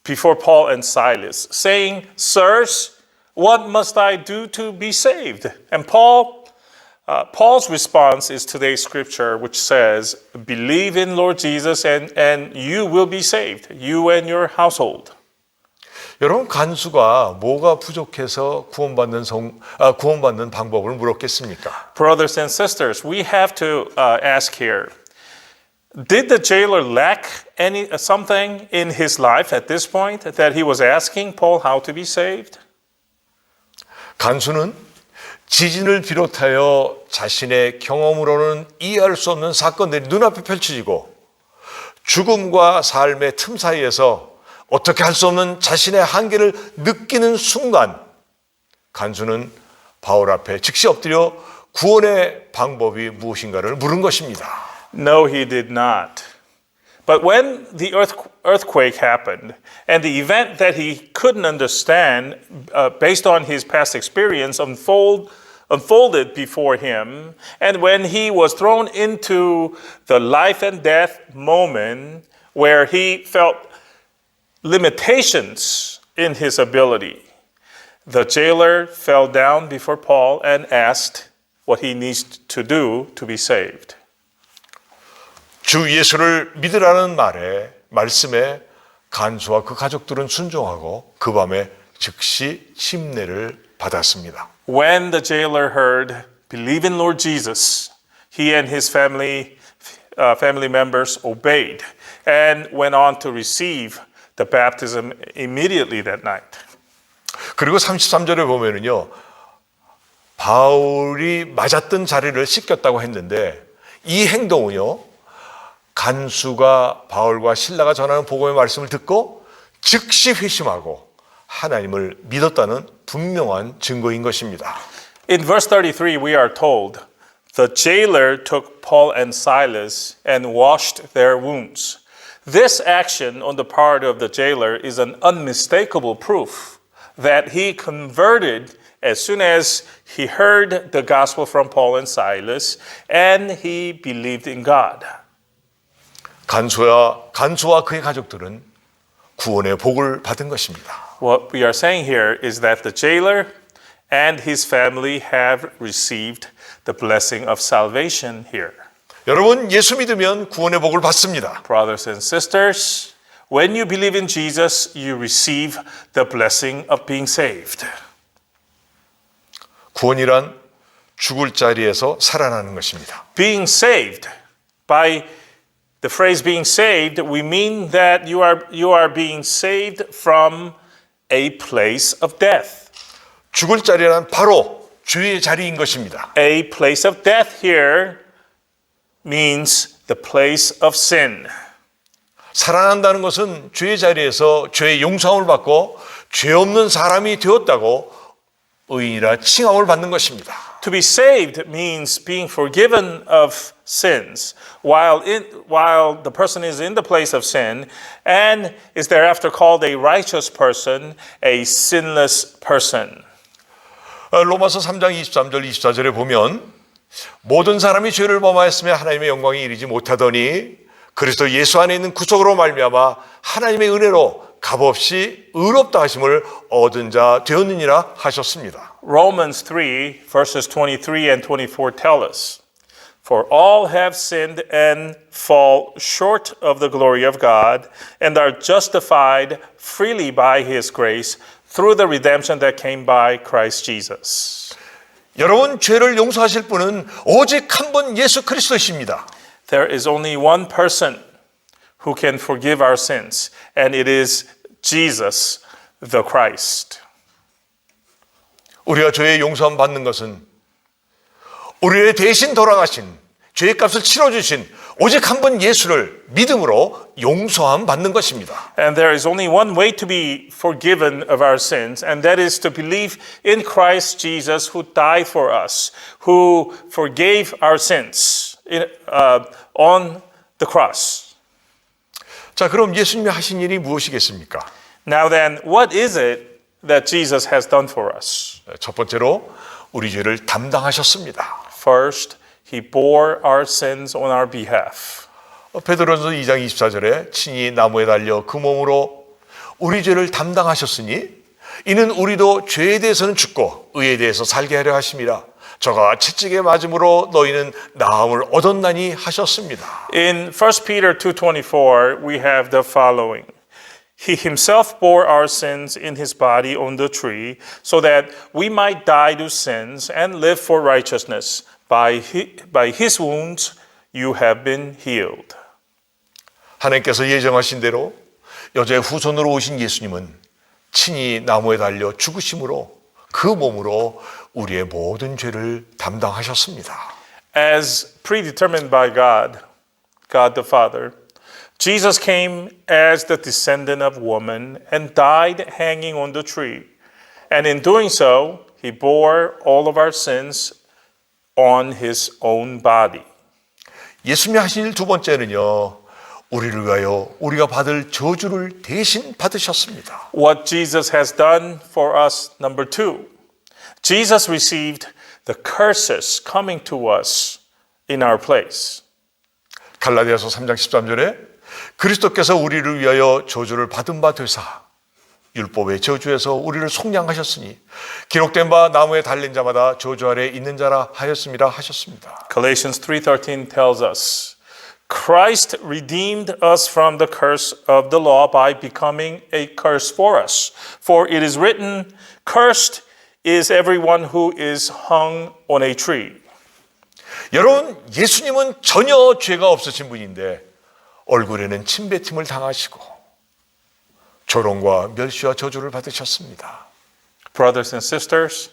before Paul and Silas, saying, "Sirs, what must I do to be saved?" And Paul's response is today's scripture, which says, "Believe in Lord Jesus, and you will be saved, you and your household." 여러분 간수가 뭐가 부족해서 구원받는 방법을 물었겠습니까? Brothers and sisters, we have to ask here: did the jailer lack something in his life at this point that he was asking Paul how to be saved? 간수는 지진을 비롯하여 자신의 경험으로는 이해할 수 없는 사건들이 눈앞에 펼쳐지고 죽음과 삶의 틈 사이에서 어떻게 할 수 없는 자신의 한계를 느끼는 순간 간수는 바울 앞에 즉시 엎드려 구원의 방법이 무엇인가를 물은 것입니다. No, he did not. But when the earthquake happened, and the event that he couldn't understand based on his past experience unfolded before him, and when he was thrown into the life and death moment where he felt limitations in his ability, the jailer fell down before Paul and asked, what he needs to do to be saved. 주 예수를 믿으라는 말씀에 간수와 그 가족들은 순종하고 그 밤에 즉시 침례를 받았습니다. When the jailer heard, "Believe in Lord Jesus," he and his family members obeyed and went on to receive the baptism immediately that night. 그리고 33절에 보면은요, 바울이 맞았던 자리를 씻겼다고 했는데 이 행동은요, 간수가 바울과 실라가 전하는 복음의 말씀을 듣고 즉시 회심하고 하나님을 믿었다는 분명한 증거인 것입니다. In verse 33, we are told, "The jailer took Paul and Silas and washed their wounds." This action on the part of the jailer is an unmistakable proof that he converted as soon as he heard the gospel from Paul and Silas and he believed in God. 간수와 그의 가족들은 구원의 복을 받은 것입니다. What we are saying here is that the jailer and his family have received the blessing of salvation here. 여러분, 예수 믿으면 구원의 복을 받습니다. Brothers and sisters, when you believe in Jesus, you receive the blessing of being saved. 구원이란 죽을 자리에서 살아나는 것입니다. Being saved, by the phrase being saved, we mean that you are being saved from a place of death. 죽을 자리란 바로 죄의 자리인 것입니다. A place of death here means the place of sin. 살아난다는 것은 죄의 자리에서 죄의 용서함을 받고 죄 없는 사람이 되었다고 의인이라 칭함을 받는 것입니다. To be saved means being forgiven of sins while the person is in the place of sin and is thereafter called a righteous person, a sinless person. 로마서 3장 23절 24절에 보면 모든 사람이 죄를 범하였으며 하나님의 영광에 이르지 못하더니 그리스도 예수 안에 있는 구속으로 말미암아 하나님의 은혜로 값없이 의롭다 하심을 얻은 자 되었느니라 하셨습니다. Romans 3 verses 23 and 24 tell us, "For all have sinned and fall short of the glory of God and are justified freely by his grace through the redemption that came by Christ Jesus." 여러분, 죄를 용서하실 분은 오직 한 분 예수 그리스도이십니다. There is only one person who can forgive our sins, and it is Jesus, the Christ. 우리가 죄의 용서함 받는 것은 우리의 대신 돌아가신 죄의 값을 치러주신 오직 한 분 예수를 믿음으로 용서함 받는 것입니다. And there is only one way to be forgiven of our sins, and that is to believe in Christ Jesus who died for us, who forgave our sins on the cross. 자, 그럼 예수님이 하신 일이 무엇이겠습니까? Now then, what is it that Jesus has done for us? 첫 번째로 우리 죄를 담당하셨습니다. First, he bore our sins on our behalf. 베드로전서 2장 24절에 친히 나무에 달려 그 몸으로 우리 죄를 담당하셨으니 이는 우리도 죄에 대해서는 죽고 의에 대해서 살게 하려 하심이라. 저가 채찍에 맞음으로 너희는 나음을 얻었나니 하셨습니다. In 1 Peter 2:24, we have the following. He himself bore our sins in his body on the tree, so that we might die to sins and live for righteousness. By his wounds you have been healed. 하나님께서 예정하신 대로 여자의 후손으로 오신 예수님은 친히 나무에 달려 죽으심으로 그 몸으로 우리의 모든 죄를 담당하셨습니다. As predetermined by God the Father, Jesus came as the descendant of woman and died hanging on the tree. And in doing so, he bore all of our sins on his own body. 예수님이 하신 일 두 번째는요, 우리를 위하여 우리가 받을 저주를 대신 받으셨습니다. What Jesus has done for us, number two, Jesus received the curses coming to us in our place. 갈라디아서 3장 13절에 그리스도께서 우리를 위하여 저주를 받은 바 되사 율법의 저주에서 우리를 속량하셨으니 기록된 바 나무에 달린 자마다 저주 아래 있는 자라 하였음이라 하셨습니다. Galatians 3:13 tells us, Christ redeemed us from the curse of the law by becoming a curse for us. For it is written, cursed is everyone who is hung on a tree. 여러분, 예수님은 전혀 죄가 없으신 분인데 얼굴에는 침뱉음을 당하시고 조롱과 멸시와 저주를 받으셨습니다. Brothers and sisters,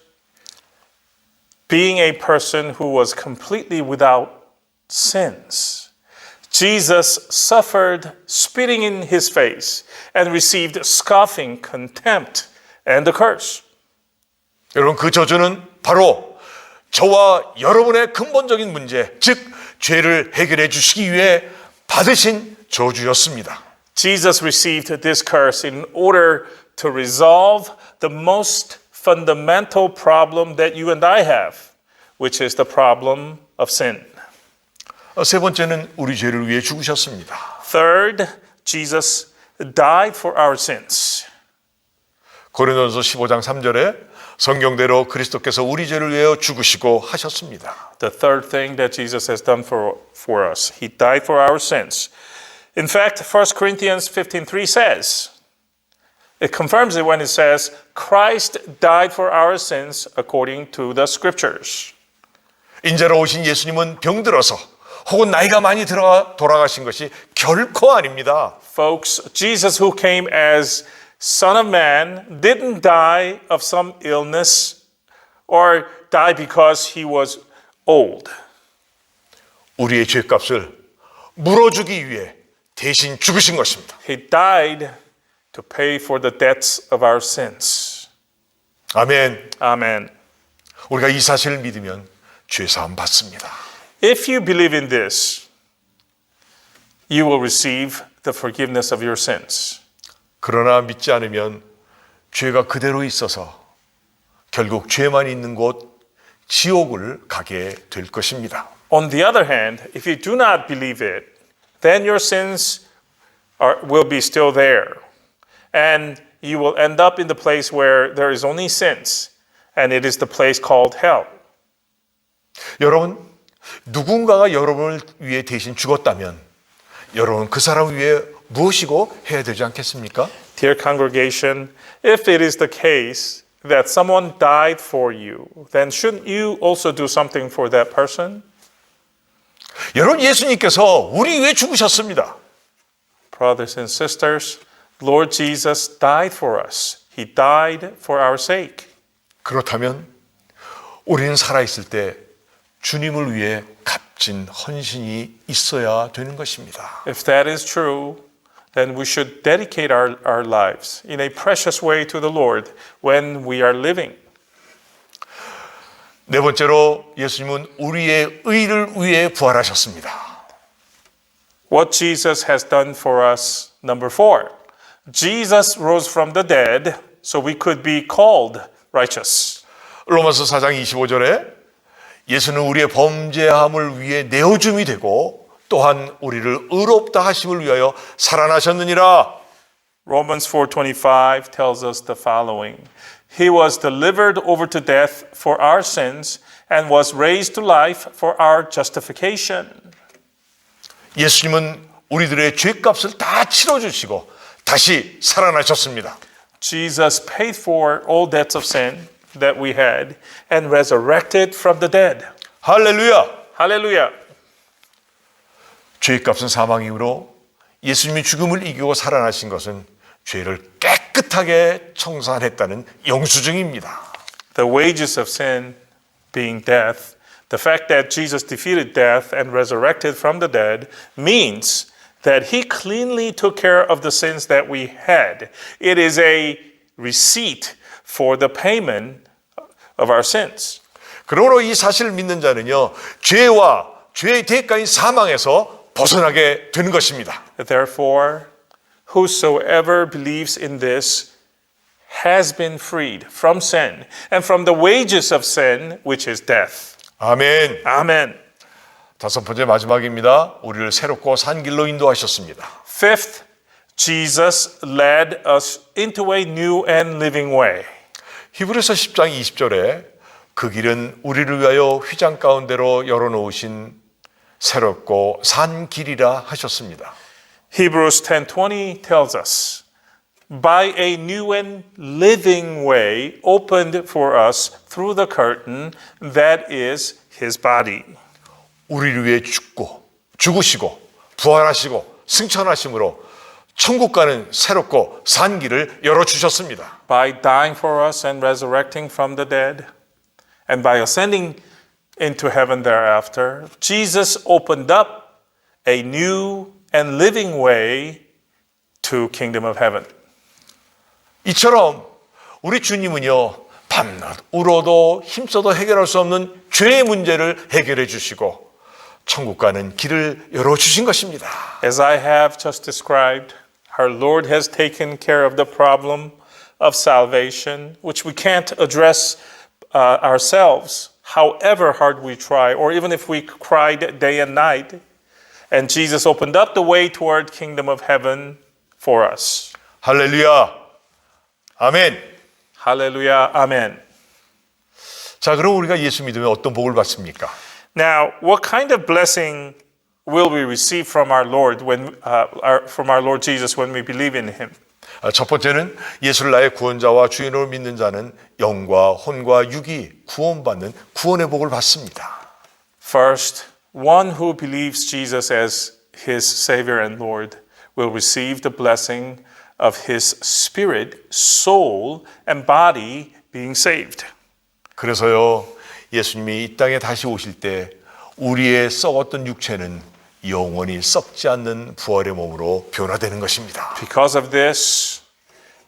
being a person who was completely without sins, Jesus suffered spitting in his face and received scoffing, contempt, and a curse. 여러분, 그 저주는 바로 저와 여러분의 근본적인 문제, 즉 죄를 해결해 주시기 위해 받으신 저주였습니다. Jesus received this curse in order to resolve the most fundamental problem that you and I have, which is the problem of sin. 세 번째는 우리 죄를 위해 죽으셨습니다. Third, Jesus died for our sins. 고린도전서 15장 3절에 성경대로 그리스도께서 우리 죄를 위하여 죽으시고 하셨습니다. The third thing that Jesus has done for us, he died for our sins. In fact, 1 Corinthians 15:3 says, it confirms it when it says, Christ died for our sins according to the scriptures. 인자로 오신 예수님은 병들어서 혹은 나이가 많이 돌아가신 것이 결코 아닙니다. Folks, Jesus who came as Son of Man didn't die of some illness or die because he was old. 우리의 죄값을 물어주기 위해 대신 죽으신 것입니다. He died to pay for the debts of our sins. 아멘. Amen. 우리가 이 사실을 믿으면 죄 사함 받습니다. If you believe in this, you will receive the forgiveness of your sins. 그러나 믿지 않으면 죄가 그대로 있어서 결국 죄만 있는 곳 지옥을 가게 될 것입니다. On the other hand, if you do not believe it, then your sins will be still there. And you will end up in the place where there is only sins. And it is the place called hell. 여러분, 누군가가 여러분을 위해 대신 죽었다면 여러분 그 사람 위해 무엇이고 해야 되지 않겠습니까? Dear congregation, if it is the case that someone died for you, then shouldn't you also do something for that person? 여러분, 예수님께서 우리 위해 죽으셨습니다. Brothers and sisters, Lord Jesus died for us. He died for our sake. 그렇다면 우리는 살아있을 때 주님을 위해 값진 헌신이 있어야 되는 것입니다. If that is true, then we should dedicate our lives in a precious way to the Lord when we are living. 네 번째로 예수님은 우리의 의를 위해 부활하셨습니다. What Jesus has done for us, number 4. Jesus rose from the dead so we could be called righteous. 로마서 4장 25절에 예수는 우리의 범죄함을 위해 내어줌이 되고 또한 우리를 의롭다 하심을 위하여 살아나셨느니라. Romans 4:25 tells us the following. He was delivered over to death for our sins and was raised to life for our justification. 예수님은 우리들의 죄값을 다 치러주시고 다시 살아나셨습니다. Jesus paid for all debts of sin that we had and resurrected from the dead. 할렐루야! Hallelujah. 죄값은 사망이므로 예수님이 죽음을 이기고 살아나신 것은 죄를 깨끗하게 청산했다는 영수증입니다. The wages of sin being death, the fact that Jesus defeated death and resurrected from the dead means that he cleanly took care of the sins that we had. It is a receipt for the payment of our sins. 그러므로 이 사실을 믿는 자는요, 죄와 죄의 대가인 사망에서 벗어나게 되는 것입니다. Therefore, whosoever believes in this has been freed from sin and from the wages of sin, which is death. 아멘. Amen. 다섯 번째 마지막입니다. 우리를 새롭고 산 길로 인도하셨습니다. Fifth, Jesus led us into a new and living way. 히브리서 10장 20절에 그 길은 우리를 위하여 휘장 가운데로 열어놓으신 새롭고 산 길이라 하셨습니다. Hebrews 10:20 tells us, by a new and living way opened for us through the curtain that is his body. 우리를 위해 죽으시고 부활하시고 승천하심으로 천국 가는 새롭고 산 길을 열어주셨습니다. By dying for us and resurrecting from the dead, and by ascending into heaven thereafter, Jesus opened up a new and living way to kingdom of heaven. 이처럼 우리 주님은요, 밤낮 울어도 힘써도 해결할 수 없는 죄의 문제를 해결해 주시고 천국 가는 길을 열어주신 것입니다. As I have just described, our Lord has taken care of the problem of salvation, which we can't address ourselves, however hard we try, or even if we cried day and night. And Jesus opened up the way toward kingdom of heaven for us. 할렐루야. 아멘. Hallelujah. Amen. 자, 그럼 우리가 예수 믿으면 어떤 복을 받습니까? Now, what kind of blessing will we receive from our Lord from our Lord Jesus when we believe in Him? 첫 번째는 예수를 나의 구원자와 주인으로 믿는 자는 영과 혼과 육이 구원받는 구원의 복을 받습니다. First, one who believes Jesus as his Savior and Lord will receive the blessing of his spirit, soul, and body being saved. 그래서요, 예수님이 이 땅에 다시 오실 때 우리의 썩었던 육체는 영원히 썩지 않는 부활의 몸으로 변화되는 것입니다. Because of this,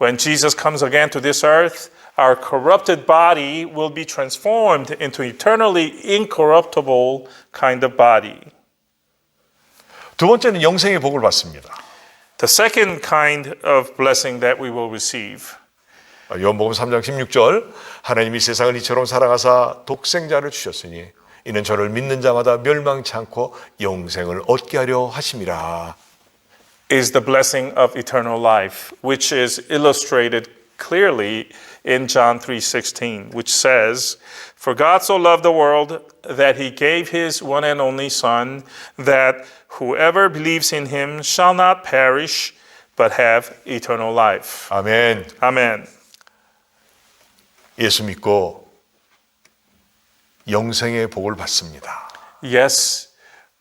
when Jesus comes again to this earth, our corrupted body will be transformed into eternally incorruptible kind of body. 두 번째는 영생의 복을 받습니다. The second kind of blessing that we will receive. 요한복음 3장 16절 하나님이 세상을 이처럼 사랑하사 독생자를 주셨으니 이는 저를 믿는 자마다 멸망치 않고 영생을 얻게 하려 하심이라. Is the blessing of eternal life, which is illustrated clearly in John 3:16, which says, "For God so loved the world that he gave his one and only Son, that whoever believes in him shall not perish, but have eternal life." 아멘. Amen. 예수 믿고 영생의 복을 받습니다. Yes,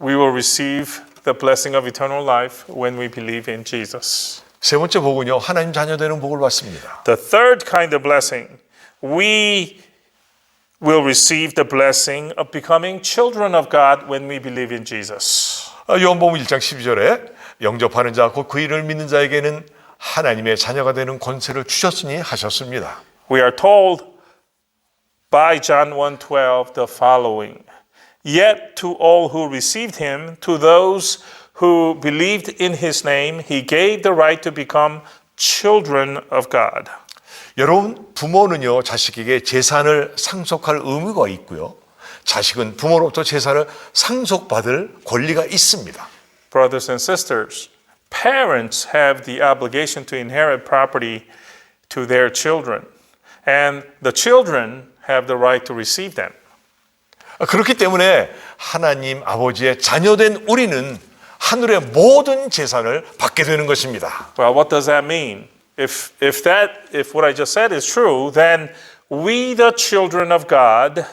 we will receive the blessing of eternal life when we believe in Jesus. 세 번째 복은요, 하나님 자녀 되는 복을 받습니다. The third kind of blessing, we will receive the blessing of becoming children of God when we believe in Jesus. 요한복음 1장 12절에 영접하는 자 곧 그 이름을 믿는 자에게는 하나님의 자녀가 되는 권세를 주셨으니 하셨습니다. We are told by John 1:12 the following, "Yet to all who received him, to those who believed in his name, he gave the right to become children of God." 여러분, 부모는요, 자식에게 재산을 상속할 의무가 있고요. 자식은 부모로부터 재산을 상속받을 권리가 있습니다. Brothers and sisters, parents have the obligation to inherit property to their children, and the children have the right to receive them. 그렇기 때문에 하나님 아버지의 자녀된 우리는 하늘의 모든 재산을 받게 되는 것입니다. Well, what does that mean? If what I just said is true, then we the children of God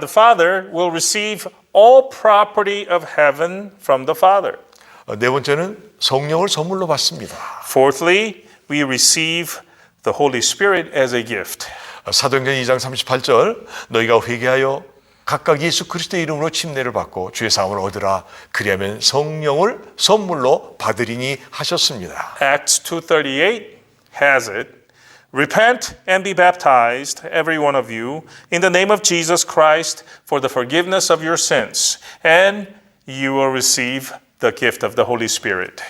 the Father will receive all property of heaven from the Father. 네 번째는 성령을 선물로 받습니다. Fourthly, we receive the Holy Spirit as a gift. 사도행전 2장 38절 너희가 회개하여 각각 예수 그리스도의 이름으로 침례를 받고 주의 사함을 얻으라 그리하면 성령을 선물로 받으리니 하셨습니다. Acts 2:38 has it. Repent and be baptized, every one of you, in the name of Jesus Christ for the forgiveness of your sins, and you will receive the gift of the Holy Spirit.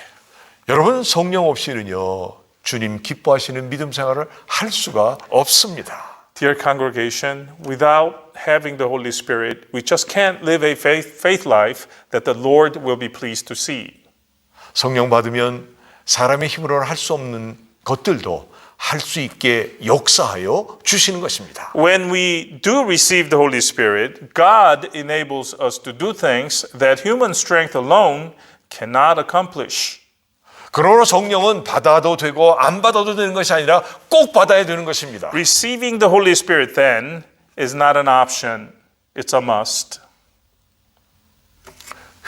여러분, 성령 없이는요, 주님 기뻐하시는 믿음 생활을 할 수가 없습니다. Dear congregation, without having the Holy Spirit, we just can't live a faith life that the Lord will be pleased to see. 성령 받으면 사람의 힘으로는 할 수 없는 것들도 할 수 있게 역사하여 주시는 것입니다. When we do receive the Holy Spirit, God enables us to do things that human strength alone cannot accomplish. 그러므로 성령은 받아도 되고 안 받아도 되는 것이 아니라 꼭 받아야 되는 것입니다. Receiving the Holy Spirit then is not an option, it's a must.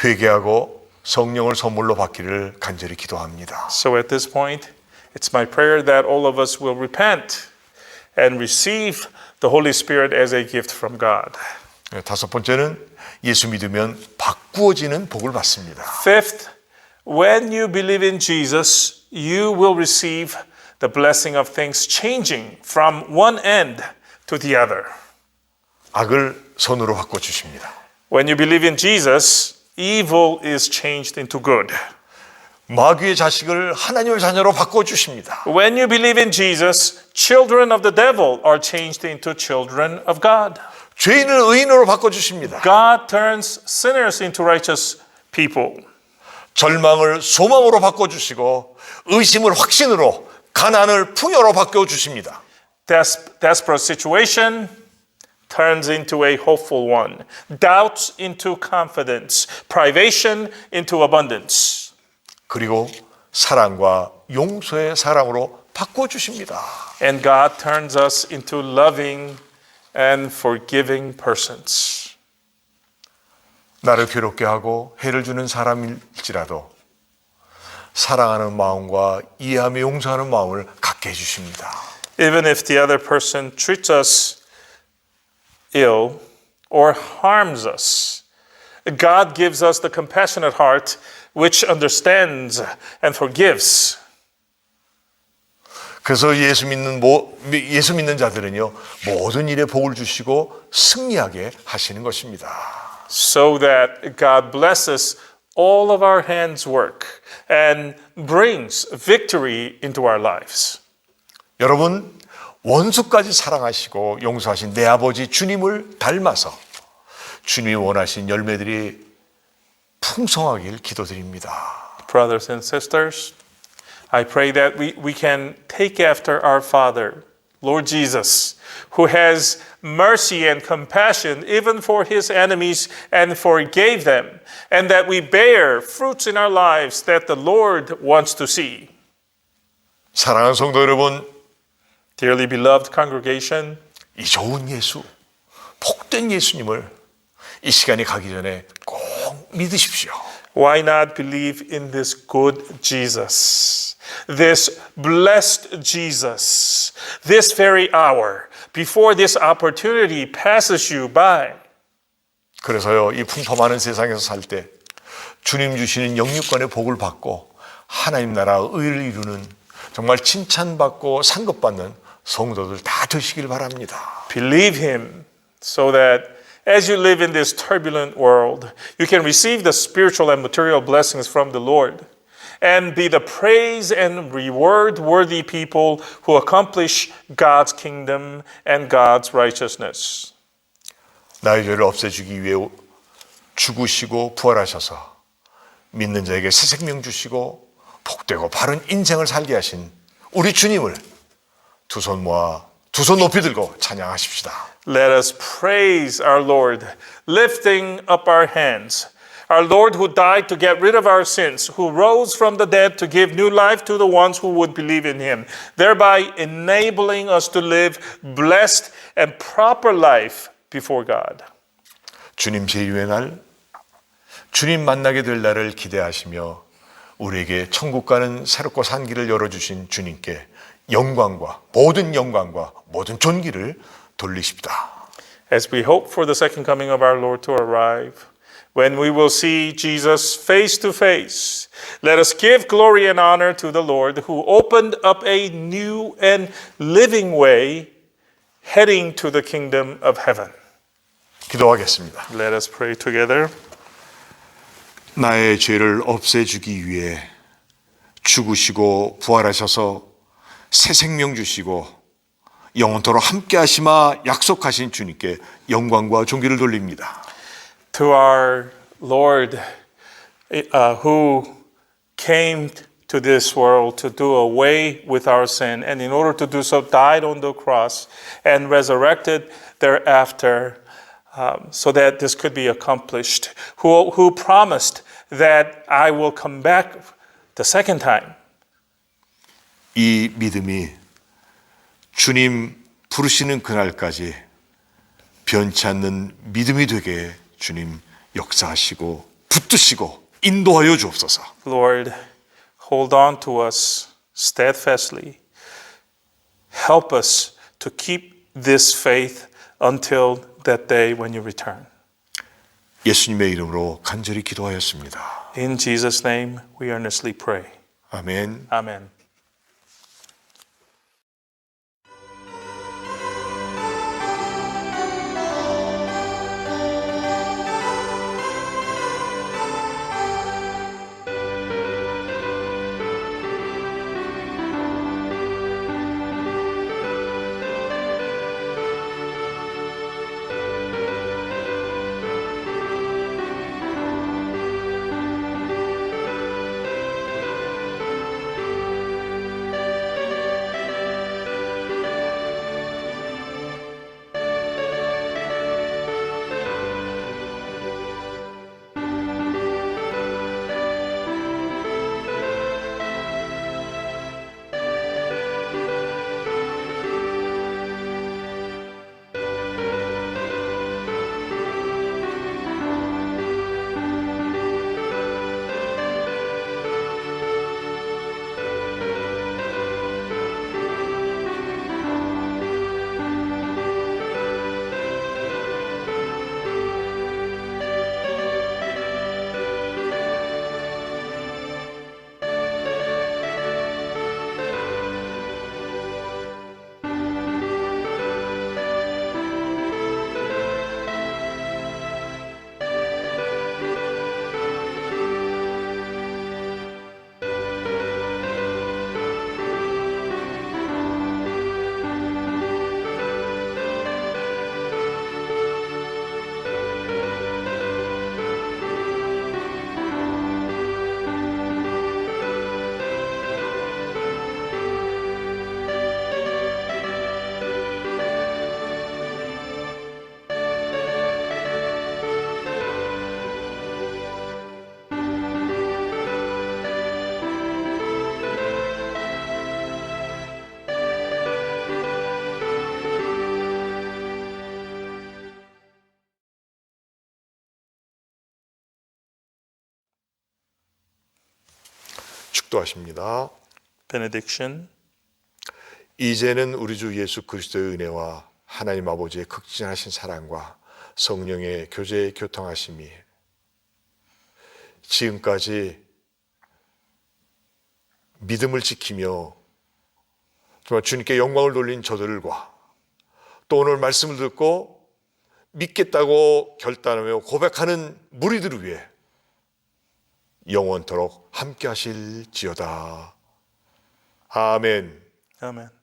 회개하고 성령을 선물로 받기를 간절히 기도합니다. So at this point, it's my prayer that all of us will repent and receive the Holy Spirit as a gift from God. 다섯 번째는 예수 믿으면 바꾸어지는 복을 받습니다. Fifth, when you believe in Jesus, you will receive the blessing of things changing from one end to the other. 악을 선으로 바꿔주십니다. When you believe in Jesus, evil is changed into good. 마귀의 자식을 하나님의 자녀로 바꿔주십니다. When you believe in Jesus, children of the devil are changed into children of God. 죄인을 의인으로 바꿔주십니다. God turns sinners into righteous people. 절망을 소망으로 바꿔주시고 의심을 확신으로 가난을 풍요로 바꿔주십니다. Desperate situation turns into a hopeful one. Doubts into confidence. Privation into abundance. 그리고 사랑과 용서의 사람으로 바꿔주십니다. And God turns us into loving and forgiving persons. 나를 괴롭게 하고 해를 주는 사람일지라도 사랑하는 마음과 이해하며 용서하는 마음을 갖게 해주십니다. Even if the other person treats us ill or harms us, God gives us the compassionate heart which understands and forgives. 그래서 예수 믿는 자들은요 모든 일에 복을 주시고 승리하게 하시는 것입니다. So that God blesses all of our hands' work and brings victory into our lives. 여러분 원수까지 사랑하시고 용서하신 내 아버지 주님을 닮아서 주님이 원하신 열매들이 풍성하길 기도드립니다. Brothers and sisters, I pray that we can take after our Father, Lord Jesus, who has mercy and compassion even for his enemies and forgave them, and that we bear fruits in our lives that the Lord wants to see. 사랑하는 성도 여러분, Dearly beloved congregation, 이 좋은 예수, 복된 예수님을 이 시간이 가기 전에 꼭 믿으십시오. why not believe in this good Jesus, this blessed Jesus, this very hour, before this opportunity passes you by? 그래서요, 이 풍파많은 세상에서 살 때 주님 주시는 영육간의 복을 받고 하나님 나라 의를 이루는 정말 칭찬받고 상급받는 성도들 다 되시길 바랍니다. Believe him so that as you live in this turbulent world, you can receive the spiritual and material blessings from the Lord and be the praise and reward worthy people who accomplish God's kingdom and God's righteousness. 나의 죄를 없애주기 위해 죽으시고 부활하셔서 믿는 자에게 새 생명 주시고 복되고 바른 인생을 살게 하신 우리 주님을 두 손 모아 두 손 높이 들고 찬양하십시다. Let us praise our Lord, lifting up our hands. Our Lord who died to get rid of our sins, who rose from the dead to give new life to the ones who would believe in him, thereby enabling us to live blessed and proper life before God. 주님 재림의 날, 주님 만나게 될 날을 기대하시며 우리에게 천국 가는 새롭고 산 길을 열어주신 주님께 영광과 모든 존귀를 돌리십니다. As we hope for the second coming of our Lord to arrive, when we will see Jesus face to face, let us give glory and honor to the Lord who opened up a new and living way heading to the kingdom of heaven. 기도하겠습니다. Let us pray together. 나의 죄를 없애주기 위해 죽으시고 부활하셔서 새 생명 주시고 영원토록 함께 하시마 약속하신 주님께 영광과 존귀를 돌립니다. To our Lord who came to this world to do away with our sin, and in order to do so, died on the cross and resurrected thereafter, so that this could be accomplished, who promised that I will come back the second time. 이 믿음이 주님 부르시는 그날까지 변치 않는 믿음이 되게 주님 역사하시고 붙드시고 인도하여 주옵소서. Lord, hold on to us steadfastly. Help us to keep this faith until that day when you return. 예수님의 이름으로 간절히 기도하였습니다. In Jesus' name, we earnestly pray. 아멘. Amen. 축도하십니다. Benediction. 이제는 우리 주 예수 그리스도의 은혜와 하나님 아버지의 극진하신 사랑과 성령의 교제 교통하심이 지금까지 믿음을 지키며 정말 주님께 영광을 돌린 저들과 또 오늘 말씀을 듣고 믿겠다고 결단하며 고백하는 무리들을 위해 영원토록 함께 하실지어다. 아멘. Amen.